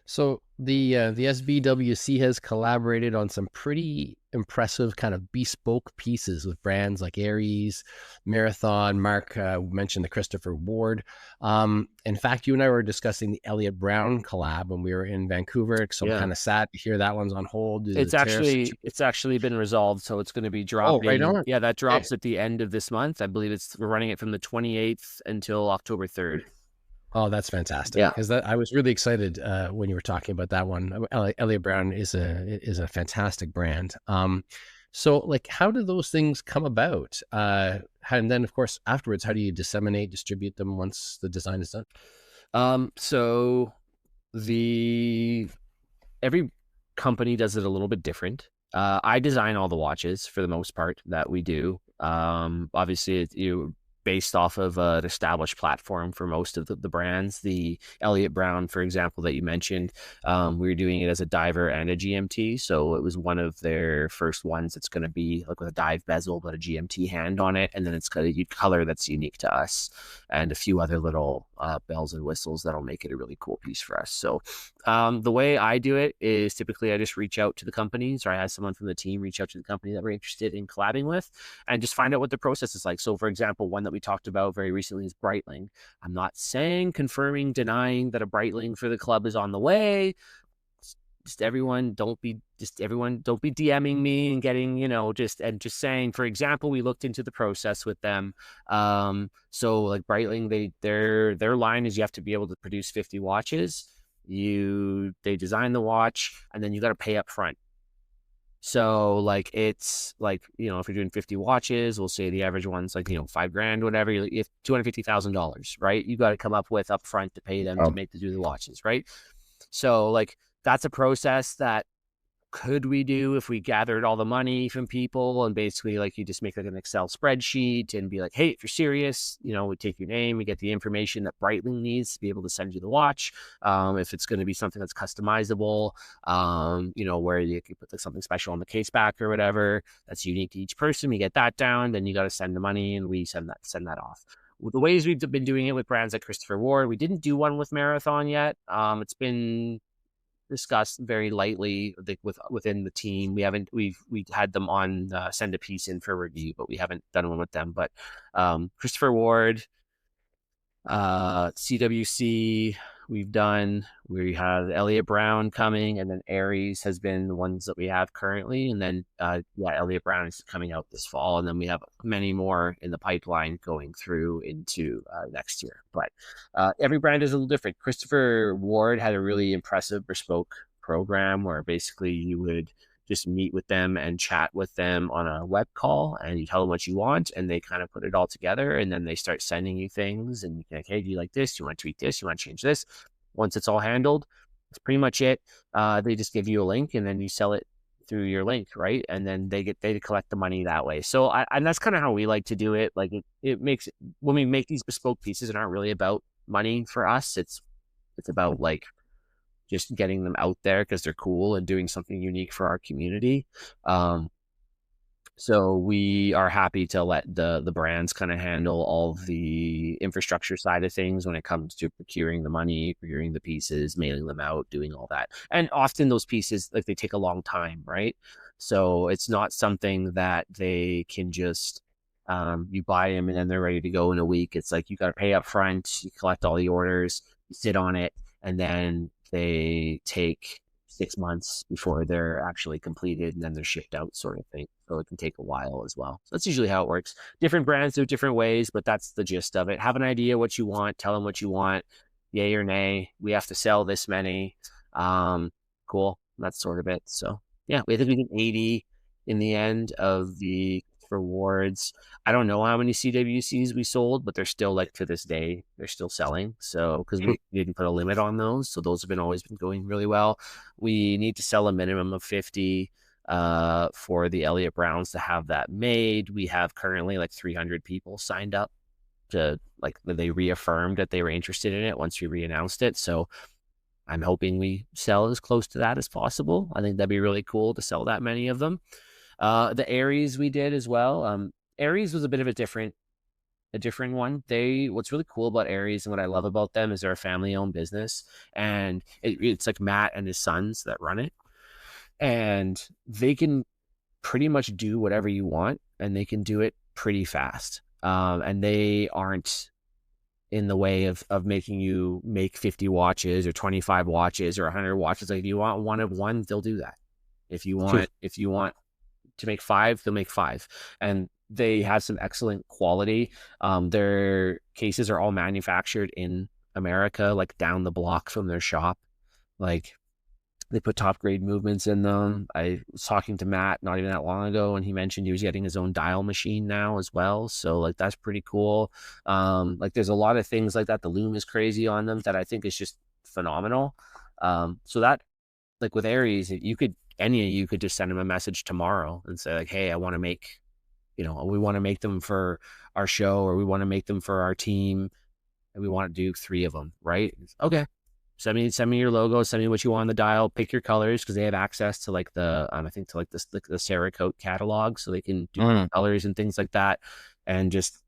So the SBWC has collaborated on some pretty impressive kind of bespoke pieces with brands like Aries, Marathon. Mark mentioned the Christopher Ward. In fact, you and I were discussing the Elliot Brown collab when we were in Vancouver. So I'm kind of sad to hear that one's on hold. It's actually been resolved, so it's going to be dropping. Oh, right on. Yeah, that drops at the end of this month. I believe we're running it from the 28th until October 3rd. Oh, that's fantastic. Yeah, because I was really excited when you were talking about that one. Elliot Brown is a fantastic brand. So like, how do those things come about? And then, of course, afterwards, how do you distribute them once the design is done? So every company does it a little bit different. I design all the watches for the most part that we do. Obviously, based off of an established platform for most of the brands. The Elliot Brown, for example, that you mentioned, we were doing it as a diver and a GMT. So it was one of their first ones. It's going to be like with a dive bezel, but a GMT hand on it. And then it's got a color that's unique to us and a few other little bells and whistles that'll make it a really cool piece for us. So the way I do it is typically I just reach out to the companies, or I have someone from the team reach out to the company that we're interested in collabing with and just find out what the process is like. So for example, one that we talked about very recently is Breitling. I'm not saying, confirming, denying that a Breitling for the club is on the way. Just everyone don't be DMing me and getting, just saying, for example, we looked into the process with them. So like Breitling, their line is you have to be able to produce 50 watches. They design the watch and then you got to pay up front. So like, it's like, if you're doing 50 watches, we'll say the average one's like, $5,000, whatever, you have $250,000, right? You got to come up with upfront to pay them to do the watches. Right. So like, that's a process that could we do if we gathered all the money from people and basically like you just make like an Excel spreadsheet and be like, hey, if you're serious, we take your name, we get the information that Breitling needs to be able to send you the watch. If it's going to be something that's customizable, where you can put like something special on the case back or whatever that's unique to each person, we get that down, then you got to send the money and we send that off. The ways we've been doing it with brands like Christopher Ward, we didn't do one with Marathon yet. It's been discussed very lightly within the team. We've had them on send a piece in for review, but we haven't done one with them. But Christopher Ward, CWC, we have Elliot Brown coming, and then Aries has been the ones that we have currently, and then Elliot Brown is coming out this fall, and then we have many more in the pipeline going through into next year. But every brand is a little different. Christopher Ward had a really impressive bespoke program where basically you would just meet with them and chat with them on a web call, and you tell them what you want, and they kind of put it all together, and then they start sending you things, and you can, hey, do you like this? Do you want to tweak this? You want to change this? Once it's all handled, that's pretty much it. They just give you a link, and then you sell it through your link, right? And then they collect the money that way. So and that's kind of how we like to do it. Like it makes it, when we make these bespoke pieces, that aren't really about money for us. It's about like just getting them out there because they're cool and doing something unique for our community. So we are happy to let the brands kind of handle all the infrastructure side of things when it comes to procuring the money, procuring the pieces, mailing them out, doing all that. And often those pieces, like, they take a long time, right? So it's not something that they can just, you buy them and then they're ready to go in a week. It's like you got to pay up front, you collect all the orders, you sit on it, and then they take 6 months before they're actually completed, and then they're shipped out, sort of thing. So it can take a while as well. So that's usually how it works. Different brands do it different ways, but that's the gist of it. Have an idea what you want, tell them what you want, yay or nay. We have to sell this many. Cool. That's sort of it. So yeah, I think we did 80 in the end of the rewards. I don't know how many CWCs we sold, but they're still, like, to this day, they're still selling. So, because we didn't put a limit on those, so those have always been going really well. We need to sell a minimum of 50 for the Elliot Browns to have that made. We have currently like 300 people signed up to, like, they reaffirmed that they were interested in it once we re-announced it. So I'm hoping we sell as close to that as possible. I think that'd be really cool to sell that many of them. The Aries we did as well. Aries was a bit of a different one. What's really cool about Aries and what I love about them is they're a family-owned business, and it's like Matt and his sons that run it, and they can pretty much do whatever you want, and they can do it pretty fast. And they aren't in the way of making you make 50 watches or 25 watches or 100 watches. Like if you want one of one, they'll do that. If you want to make 5, they'll make 5. And they have some excellent quality. Their cases are all manufactured in America, like down the block from their shop. Like they put top grade movements in them. I was talking to Matt not even that long ago, and he mentioned he was getting his own dial machine now as well. So like that's pretty cool. Like there's a lot of things like that. The loom is crazy on them that I think is just phenomenal. So that, like with Aries, any of you could just send him a message tomorrow and say like, hey, I want to make, we want to make them for our show, or we want to make them for our team, and we want to do 3 of them, right? Okay. Send me your logo, send me what you want on the dial, pick your colors, because they have access to like the I think to like the Cerakote catalog, so they can do colors and things like that. And just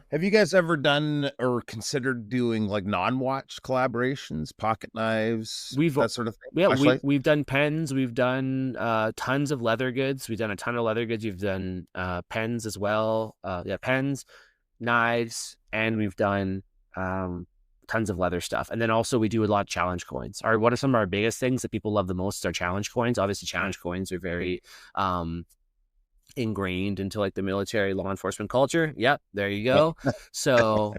Have you guys ever done or considered doing like non-watch collaborations, pocket knives, that sort of thing? Yeah, we've done pens, we've done tons of leather goods, we've done a ton of leather goods, we've done pens as well, pens, knives, and we've done tons of leather stuff. And then also we do a lot of challenge coins. What are some of our biggest things that people love the most? Are challenge coins. Obviously challenge coins are very ingrained into like the military law enforcement culture. Yep, there you go. So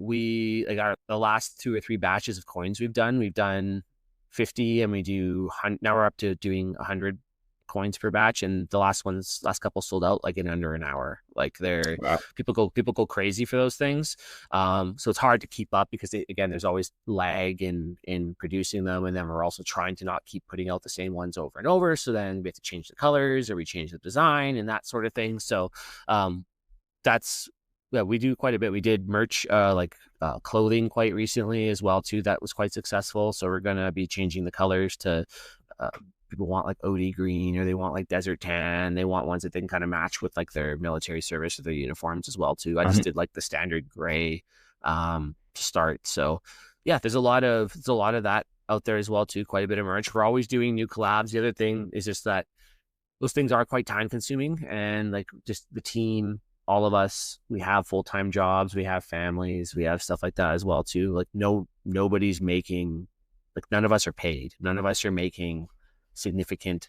we like the last 2 or 3 batches of coins we've done 50, and we do now we're up to doing 100 coins per batch, and the last couple sold out like in under an hour. Like people go crazy for those things. So it's hard to keep up because there's always lag in producing them, and then we're also trying to not keep putting out the same ones over and over, so then we have to change the colors or we change the design and that sort of thing. So we do quite a bit. We did merch clothing quite recently as well too. That was quite successful. So we're gonna be changing the colors to people want like OD green, or they want like desert tan. They want ones that they can kind of match with like their military service or their uniforms as well too. I just did like the standard gray to start. So yeah, there's a lot of that out there as well too. Quite a bit of merch. We're always doing new collabs. The other thing is just that those things are quite time consuming, and like just the team, all of us, we have full-time jobs, we have families, we have stuff like that as well too. Like nobody's making, like none of us are paid. None of us are making significant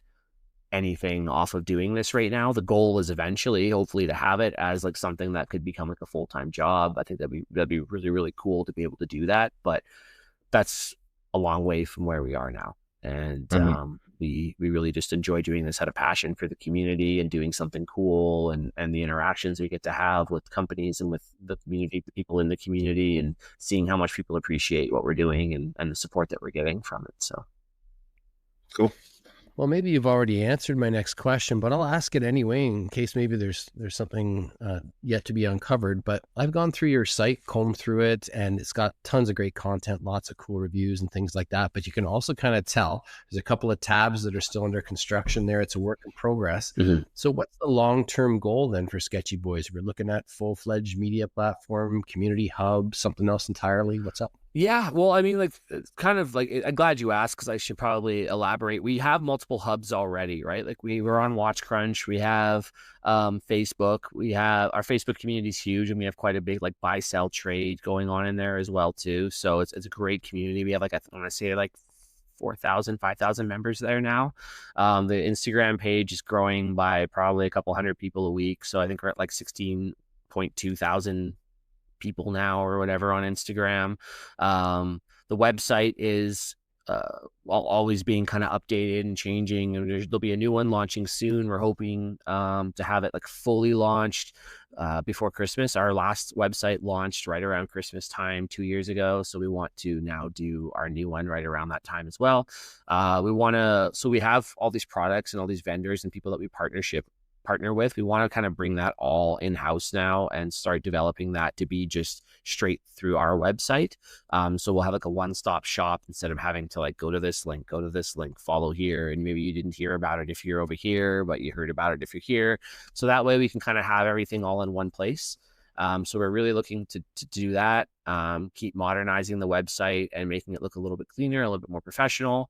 anything off of doing this right now. The goal is eventually, hopefully, to have it as like something that could become like a full-time job. I think that'd be really, really cool to be able to do that, but that's a long way from where we are now. And we really just enjoy doing this out of passion for the community and doing something cool, and the interactions we get to have with companies and with the community, the people in the community, and seeing how much people appreciate what we're doing and the support that we're getting from it. So cool. Well, maybe you've already answered my next question, but I'll ask it anyway in case maybe there's something yet to be uncovered. But I've gone through your site, combed through it, and it's got tons of great content, lots of cool reviews and things like that. But you can also kind of tell there's a couple of tabs that are still under construction there. It's a work in progress. So what's the long-term goal then for Sketchy Boys? We're looking at full-fledged media platform, community hub, something else entirely. What's up? Yeah, well, I mean, like, kind of like, I'm glad you asked because I should probably elaborate. We have multiple hubs already, right? Like we're on Watch Crunch. We have Facebook. We have our Facebook community is huge, and we have quite a big like buy sell trade going on in there as well too. So it's a great community. We have like I want to say like 4,000, 5,000 members there now. The Instagram page is growing by probably a couple hundred people a week. So I think we're at like 16.2 thousand people now or whatever on Instagram. The website is always being kind of updated and changing, and there'll be a new one launching soon. We're hoping to have it like fully launched before Christmas. Our last website launched right around Christmas time 2 years ago, so we want to now do our new one right around that time as well. So we have all these products and all these vendors and people that we partner partner with. We want to kind of bring that all in-house now and start developing that to be just straight through our website. So we'll have like a one-stop shop instead of having to like go to this link, follow here, and maybe you didn't hear about it if you're over here, but you heard about it if you're here. So that way we can kind of have everything all in one place. So we're really looking to do that, keep modernizing the website and making it look a little bit cleaner, a little bit more professional.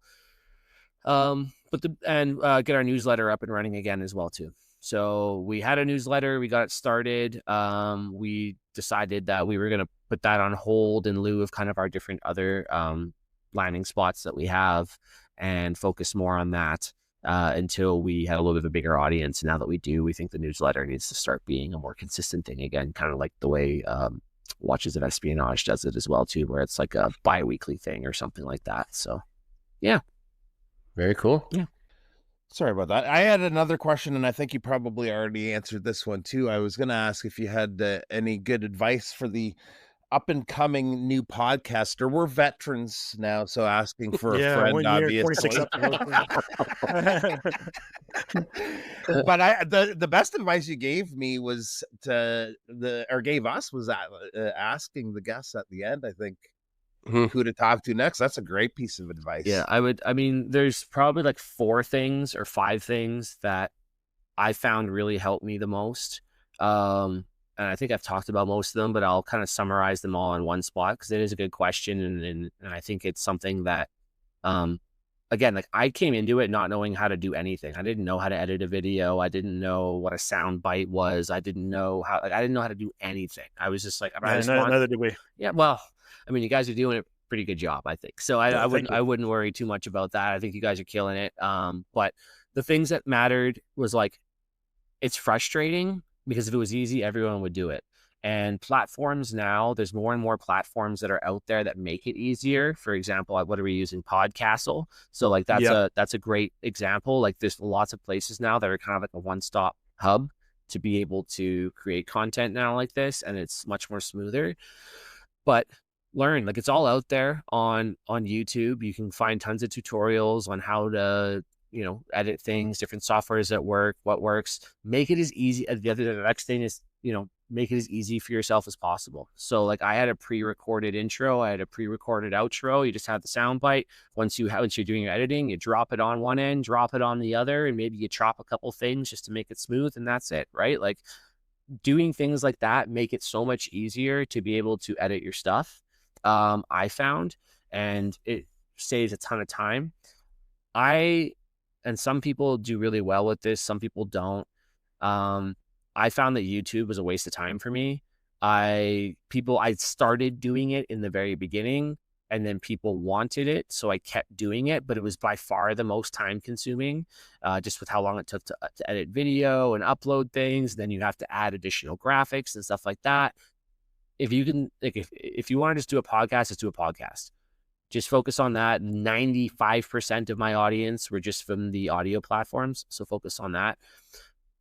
Get our newsletter up and running again as well too. So we had a newsletter, we got it started. We decided that we were going to put that on hold in lieu of kind of our different other landing spots that we have and focus more on that until we had a little bit of a bigger audience. Now that we do, we think the newsletter needs to start being a more consistent thing again, kind of like the way Watches of Espionage does it as well too, where it's like a bi-weekly thing or something like that. So yeah. Very cool. Yeah. Sorry about that. I had another question, and I think you probably already answered this one too. I was going to ask if you had any good advice for the up-and-coming new podcaster. We're veterans now, so asking for a friend, 1 year, obviously. 46 episodes. But the best advice you gave me was gave us was asking the guests at the end, I think, who to talk to next. That's a great piece of advice. Yeah, there's probably like 4 things or 5 things that I found really helped me the most. And I think I've talked about most of them, but I'll kind of summarize them all in one spot because it is a good question. And I think it's something that, again, like I came into it not knowing how to do anything. I didn't know how to edit a video. I didn't know what a sound bite was. I didn't know how to do anything. I was just like, neither did we. Yeah. Well, I mean, you guys are doing a pretty good job, I think. So I wouldn't worry too much about that. I think you guys are killing it. But the things that mattered was like, it's frustrating because if it was easy, everyone would do it. And platforms now, there's more and more platforms that are out there that make it easier. For example, what are we using? Podcastle. So like that's a great example. Like there's lots of places now that are kind of like a one-stop hub to be able to create content now like this, and it's much more smoother. But learn, like it's all out there on YouTube. You can find tons of tutorials on how to edit things, different softwares that work, what works. Make it as easy. The next thing is, make it as easy for yourself as possible. So like I had a pre-recorded intro, I had a pre-recorded outro. You just have the sound bite. Once you're doing your editing, you drop it on one end, drop it on the other, and maybe you chop a couple things just to make it smooth, and that's it, right? Like doing things like that make it so much easier to be able to edit your stuff. I found, and it saves a ton of time. And some people do really well with this. Some people don't. I found that YouTube was a waste of time for me. I started doing it in the very beginning, and then people wanted it, so I kept doing it. But it was by far the most time consuming, just with how long it took to edit video and upload things. Then you have to add additional graphics and stuff like that. If you can, like, if you want to just do a podcast, just do a podcast. Just focus on that. 95% of my audience were just from the audio platforms. So focus on that.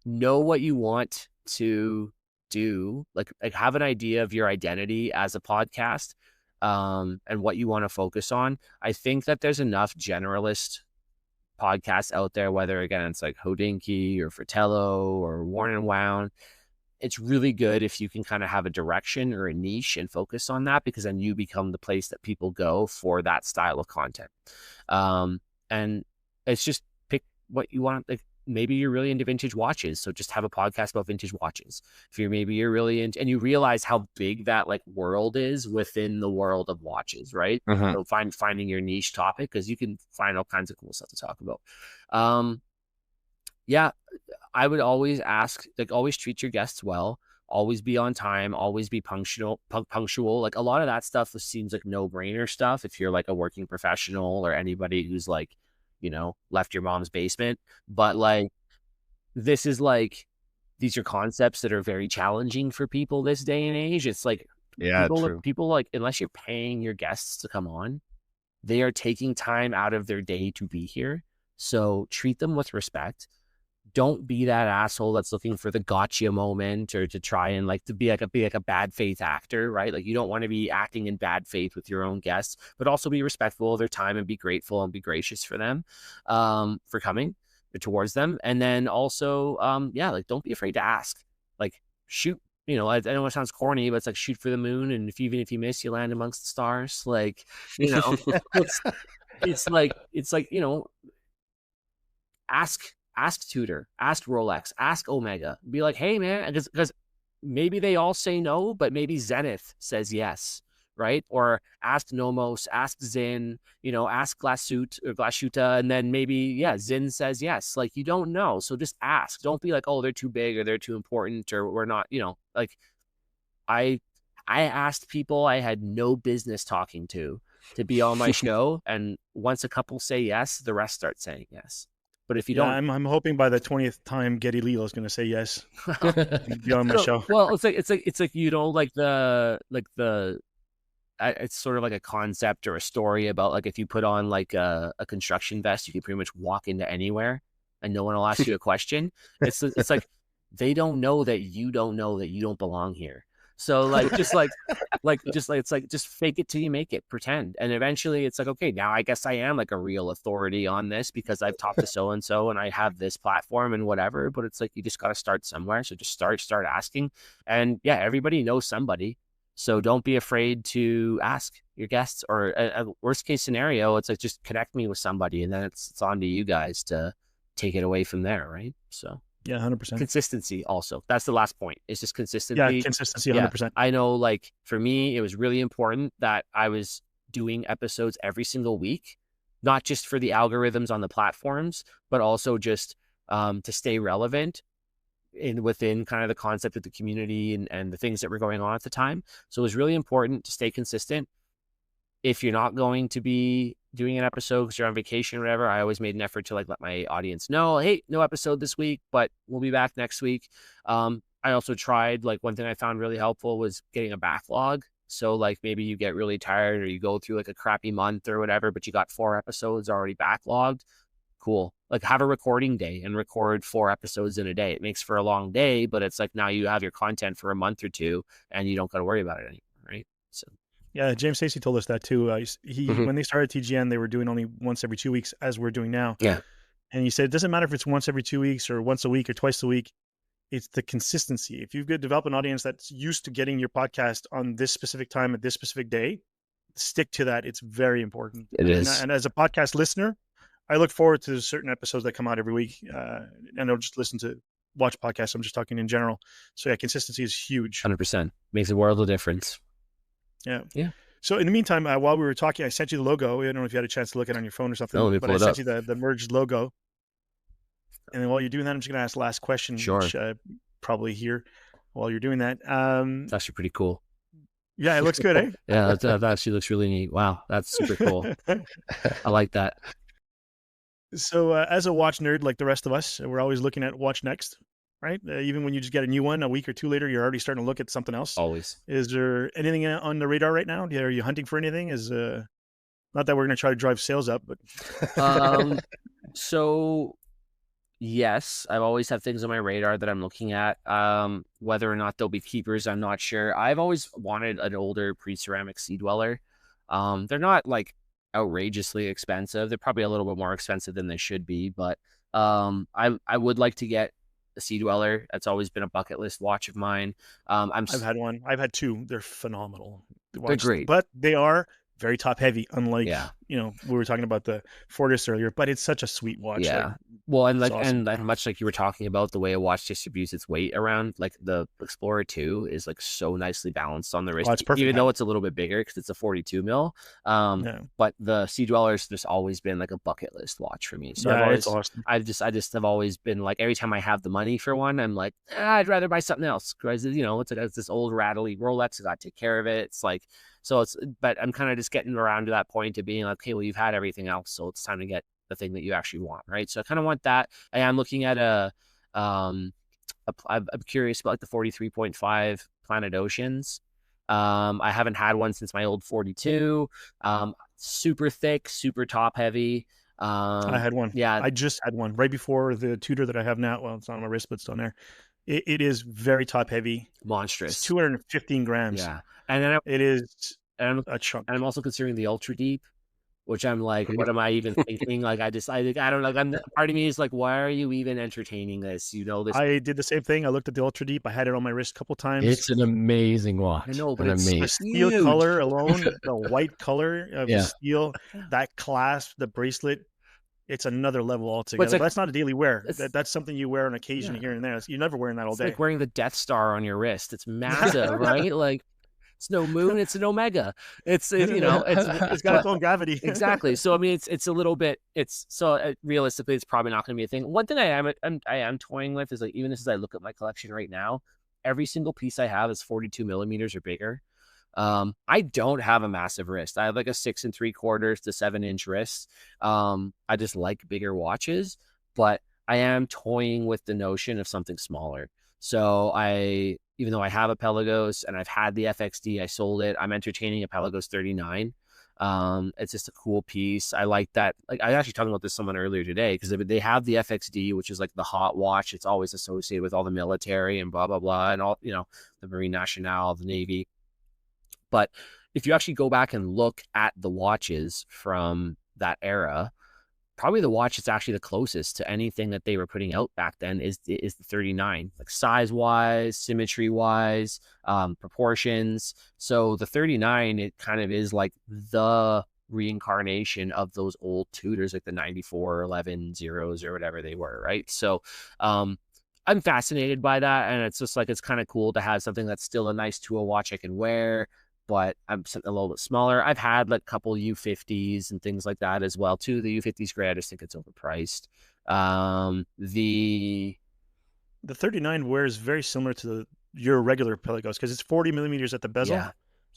Know what you want to do. Like have an idea of your identity as a podcast, and what you want to focus on. I think that there's enough generalist podcasts out there, whether again, it's like Hodinkee or Fratello or Worn and Wound. It's really good if you can kind of have a direction or a niche and focus on that, because then you become the place that people go for that style of content. And it's just pick what you want. Like maybe you're really into vintage watches, so just have a podcast about vintage watches. If you're really into, and you realize how big that like world is within the world of watches, right? So finding your niche topic, because you can find all kinds of cool stuff to talk about. Yeah, I would always ask, like, always treat your guests well, always be on time, always be punctual. Like a lot of that stuff seems like no-brainer stuff if you're like a working professional or anybody who's like, left your mom's basement. But like, this is like, these are concepts that are very challenging for people this day and age. It's like, people like, unless you're paying your guests to come on, they are taking time out of their day to be here. So treat them with respect. Don't be that asshole that's looking for the gotcha moment or to try and like to be like a bad faith actor, right? Like you don't want to be acting in bad faith with your own guests, but also be respectful of their time and be grateful and be gracious for them, for coming. towards them. And then also, like, don't be afraid to ask. Like, shoot. I know it sounds corny, but it's like shoot for the moon, and even if you miss, you land amongst the stars. Like, it's like ask Tutor, ask Rolex, ask Omega. Be like, hey man, because maybe they all say no, but maybe Zenith says yes, right? Or ask Nomos, ask Zin, ask Glashuta, and then maybe Zin says yes. Like, you don't know, so just ask. Don't be like, oh, they're too big or they're too important or we're not. Like, I asked people I had no business talking to be on my show, and once a couple say yes, the rest start saying yes. But if you don't, I'm hoping by the 20th time Getty Lilo is going to say yes. Be on my show. Well, it's like it's sort of like a concept or a story about, like, if you put on like a construction vest, you can pretty much walk into anywhere and no one will ask you a question. It's like they don't know that you don't know that you don't belong here. So just fake it till you make it, pretend. And eventually it's like, okay, now I guess I am like a real authority on this because I've talked to so-and-so and I have this platform and whatever, but it's like, you just got to start somewhere. So just start asking. And everybody knows somebody. So don't be afraid to ask your guests, or a worst case scenario, it's like, just connect me with somebody and then it's on to you guys to take it away from there. Right. So. Yeah, 100%. Consistency also. That's the last point. It's just consistency. Yeah, consistency, 100%. Yeah. I know, like, for me, it was really important that I was doing episodes every single week, not just for the algorithms on the platforms, but also just to stay relevant within kind of the concept of the community and the things that were going on at the time. So it was really important to stay consistent. If you're not going to be doing an episode because you're on vacation or whatever, I always made an effort to like let my audience know, hey, no episode this week, but we'll be back next week. I also tried, like, one thing I found really helpful was getting a backlog. So like maybe you get really tired or you go through like a crappy month or whatever, but you got 4 episodes already backlogged. Cool. Like, have a recording day and record 4 episodes in a day. It makes for a long day, but it's like now you have your content for a month or two and you don't got to worry about it anymore. Right. So. Yeah, James Stacey told us that too. When they started TGN, they were doing only once every 2 weeks, as we're doing now. Yeah. And he said, it doesn't matter if it's once every 2 weeks or once a week or twice a week. It's the consistency. If you've developed an audience that's used to getting your podcast on this specific time at this specific day, stick to that. It's very important. It is. And as a podcast listener, I look forward to certain episodes that come out every week. And I'll just listen to watch podcasts. I'm just talking in general. So yeah, consistency is huge. 100%. Makes a world of difference. Yeah. Yeah. So in the meantime, while we were talking, I sent you the logo. I don't know if you had a chance to look at it on your phone or something, but I sent you the merged logo. And then while you're doing that, I'm just going to ask the last question. Sure. Which, probably here while you're doing that. It's actually pretty cool. Yeah, it looks good, eh? Yeah, that actually looks really neat. Wow, that's super cool. I like that. So as a watch nerd like the rest of us, we're always looking at what's next. Right? Even when you just get a new one, a week or two later, you're already starting to look at something else. Always. Is there anything on the radar right now? Are you hunting for anything? Not that we're going to try to drive sales up, but. So, yes, I've always had things on my radar that I'm looking at. Whether or not they'll be keepers, I'm not sure. I've always wanted an older pre-ceramic Sea Dweller. They're not like outrageously expensive. They're probably a little bit more expensive than they should be, but I would like to get a Sea Dweller. That's always been a bucket list watch of mine. I've had one. I've had 2. They're phenomenal. They're great, but they are very top heavy. Unlike we were talking about the Fortis earlier, but it's such a sweet watch. Yeah. Well, and awesome. And much like you were talking about the way a watch distributes its weight around, like the Explorer 2 is like so nicely balanced on the wrist, it's perfect, even though it's a little bit bigger because it's a 42 mil. But the Sea Dweller's just always been like a bucket list watch for me. So it's awesome. I just have always been like, every time I have the money for one, I'm like, I'd rather buy something else because it's this old rattly Rolex. I got to take care of it. It's like. But I'm kind of just getting around to that point of being like, okay, well, you've had everything else, so it's time to get the thing that you actually want, right? So I kind of want that. And I'm looking at I'm curious about like the 43.5 Planet Oceans. I haven't had one since my old 42. Super thick, super top heavy. I had one. Yeah, I just had one right before the Tudor that I have now. Well, it's not on my wrist, but it's on there. It is very top heavy, monstrous. It's 215 grams. Yeah, and then it is a chunk. And I'm also considering the Ultra Deep. which I'm like, what am I even thinking? Like, I don't know. Part of me is like, why are you even entertaining this? You know, this. I did the same thing. I looked at the Ultra Deep. I had it on my wrist a couple times. It's an amazing watch. I know, but an it's amazing. The steel huge. color alone, the white color of the steel, that clasp, the bracelet, it's another level altogether. But that's not a daily wear. That's something you wear on occasion here and there. You're never wearing that all day. It's like wearing the Death Star on your wrist. It's massive, right? Like, it's no moon, it's an Omega. It's you know, it's got its own gravity. Exactly. So I mean, it's a little bit. Realistically, it's probably not going to be a thing. One thing I am toying with is, like, even as I look at my collection right now, every single piece I have is 42 millimeters or bigger. I don't have a massive wrist. I have like a 6 3/4 to 7-inch wrist. I just like bigger watches, but I am toying with the notion of something smaller. So even though I have a Pelagos and I've had the FXD, I sold it. I'm entertaining a Pelagos 39. It's just a cool piece. I like that. Like, I was actually talking about this to someone earlier today, because they have the FXD, which is like the hot watch. It's always associated with all the military and blah, blah, blah. And all, you know, the Marine Nationale, the Navy. But if you actually go back and look at the watches from that era, probably the watch that's actually the closest to anything that they were putting out back then is the 39, like size-wise, symmetry-wise, proportions. So the 39, it kind of is like the reincarnation of those old Tudors, like the 94 11 zeros or whatever they were, right? So I'm fascinated by that, and it's just like, it's kind of cool to have something that's still a nice tool watch I can wear, but I'm something a little bit smaller. I've had like a couple U50s and things like that as well too. The U50's great. I just think it's overpriced. The 39 wears very similar to your regular Pelagos, because it's 40 millimeters at the bezel. Yeah,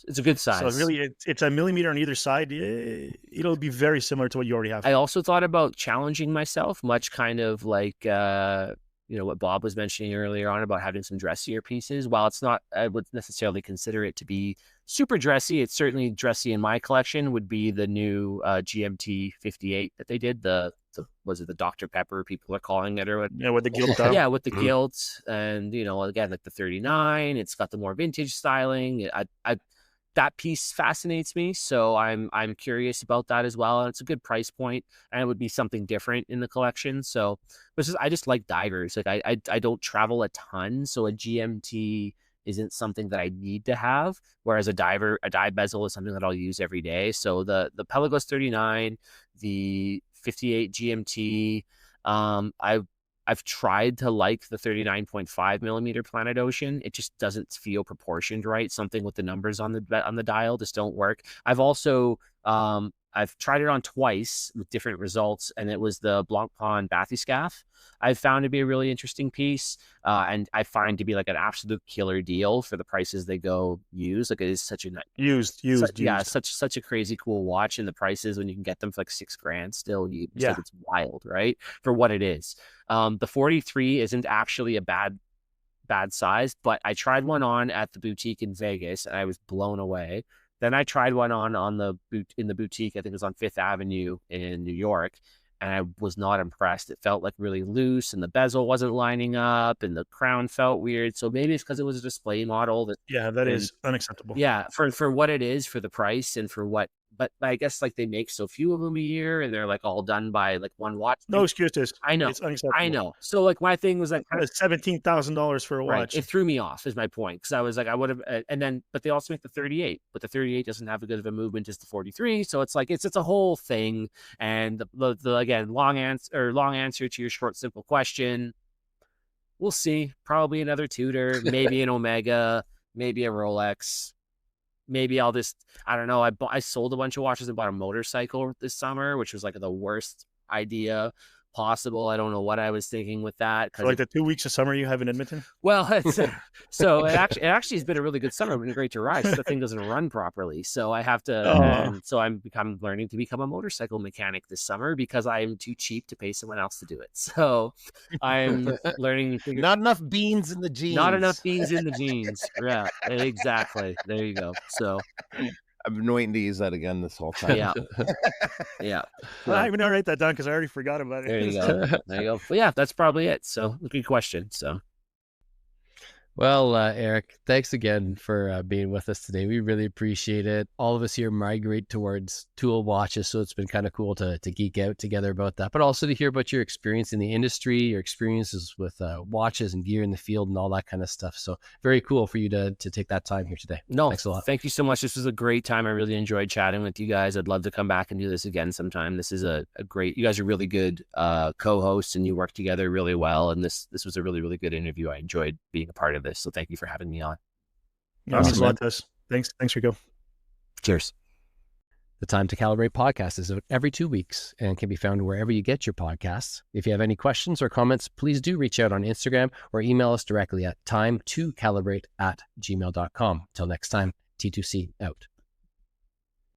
it's a good size. So really, it's a millimeter on either side. It'll be very similar to what you already have. I also thought about challenging myself, much kind of like what Bob was mentioning earlier on about having some dressier pieces. While it's not, I would necessarily consider it to be super dressy, it's certainly dressy in my collection, would be the new GMT 58 that they did. Was it the Dr. Pepper people are calling it, or what? Yeah, with the gilt top. Yeah, with the gilt, and again, like the 39, it's got the more vintage styling. That piece fascinates me, so I'm curious about that as well. And it's a good price point, and it would be something different in the collection. So, I just like divers. Like I don't travel a ton, so a GMT isn't something that I need to have. Whereas a dive bezel is something that I'll use every day. So the Pelagos 39, the 58 GMT, I've tried to like the 39.5 millimeter Planet Ocean. It just doesn't feel proportioned right. Something with the numbers on the dial just don't work. I've also I've tried it on twice with different results, and it was the Blancpain Bathyscaphe. I've found to be a really interesting piece, and I find to be like an absolute killer deal for the prices they go use. Like, it is such a used. Yeah, such a crazy cool watch, and the prices when you can get them for like $6,000 still, like, it's wild, right? For what it is. The 43 isn't actually a bad size, but I tried one on at the boutique in Vegas, and I was blown away. Then I tried one on in the boutique, I think it was on Fifth Avenue in New York, and I was not impressed. It felt like really loose, and the bezel wasn't lining up, and the crown felt weird. So maybe it's because it was a display model. That is unacceptable. Yeah, for what it is, for the price, and for what. But I guess, like, they make so few of them a year, and they're like all done by like one watch. No excuses. I know. It's unacceptable. I know. So like my thing was like $17,000 for a watch. Right. It threw me off, is my point, because I was like, I would have, and then, but they also make the 38, but the 38 doesn't have as good of a movement as the 43. So it's like, it's a whole thing. And the again, long answer to your short, simple question. We'll see. Probably another Tudor, maybe an Omega, maybe a Rolex. Maybe I'll just, I don't know. I sold a bunch of watches and bought a motorcycle this summer, which was like the worst idea possible. I don't know what I was thinking with that. So like the 2 weeks of summer you have in Edmonton? Well, so it actually has been a really good summer. It's been great to ride. So the thing doesn't run properly. So I have to, so I'm learning to become a motorcycle mechanic this summer, because I'm too cheap to pay someone else to do it. So I'm learning. Not enough beans in the jeans. Not enough beans in the jeans. Yeah, exactly. There you go. So I've been waiting to use that again this whole time. Yeah. Yeah. Well, I'm going to write that down because I already forgot about it. There you go. There you go. Well, yeah, that's probably it. So, good question. So, Well, Eric, thanks again for being with us today. We really appreciate it. All of us here migrate towards tool watches, so it's been kind of cool to geek out together about that, but also to hear about your experience in the industry, your experiences with watches and gear in the field and all that kind of stuff. So very cool for you to take that time here today. No, thanks a lot. Thank you so much. This was a great time. I really enjoyed chatting with you guys. I'd love to come back and do this again sometime. This is a great, you guys are really good co-hosts and you work together really well. And this was a really, really good interview. I enjoyed being a part of this. So thank you for having me on. Yeah, thanks a lot, Tess. Thanks, Rico. Cheers. The Time to Calibrate podcast is out every 2 weeks and can be found wherever you get your podcasts. If you have any questions or comments, please do reach out on Instagram or email us directly at time2calibrate@gmail.com. Till next time, T2C out.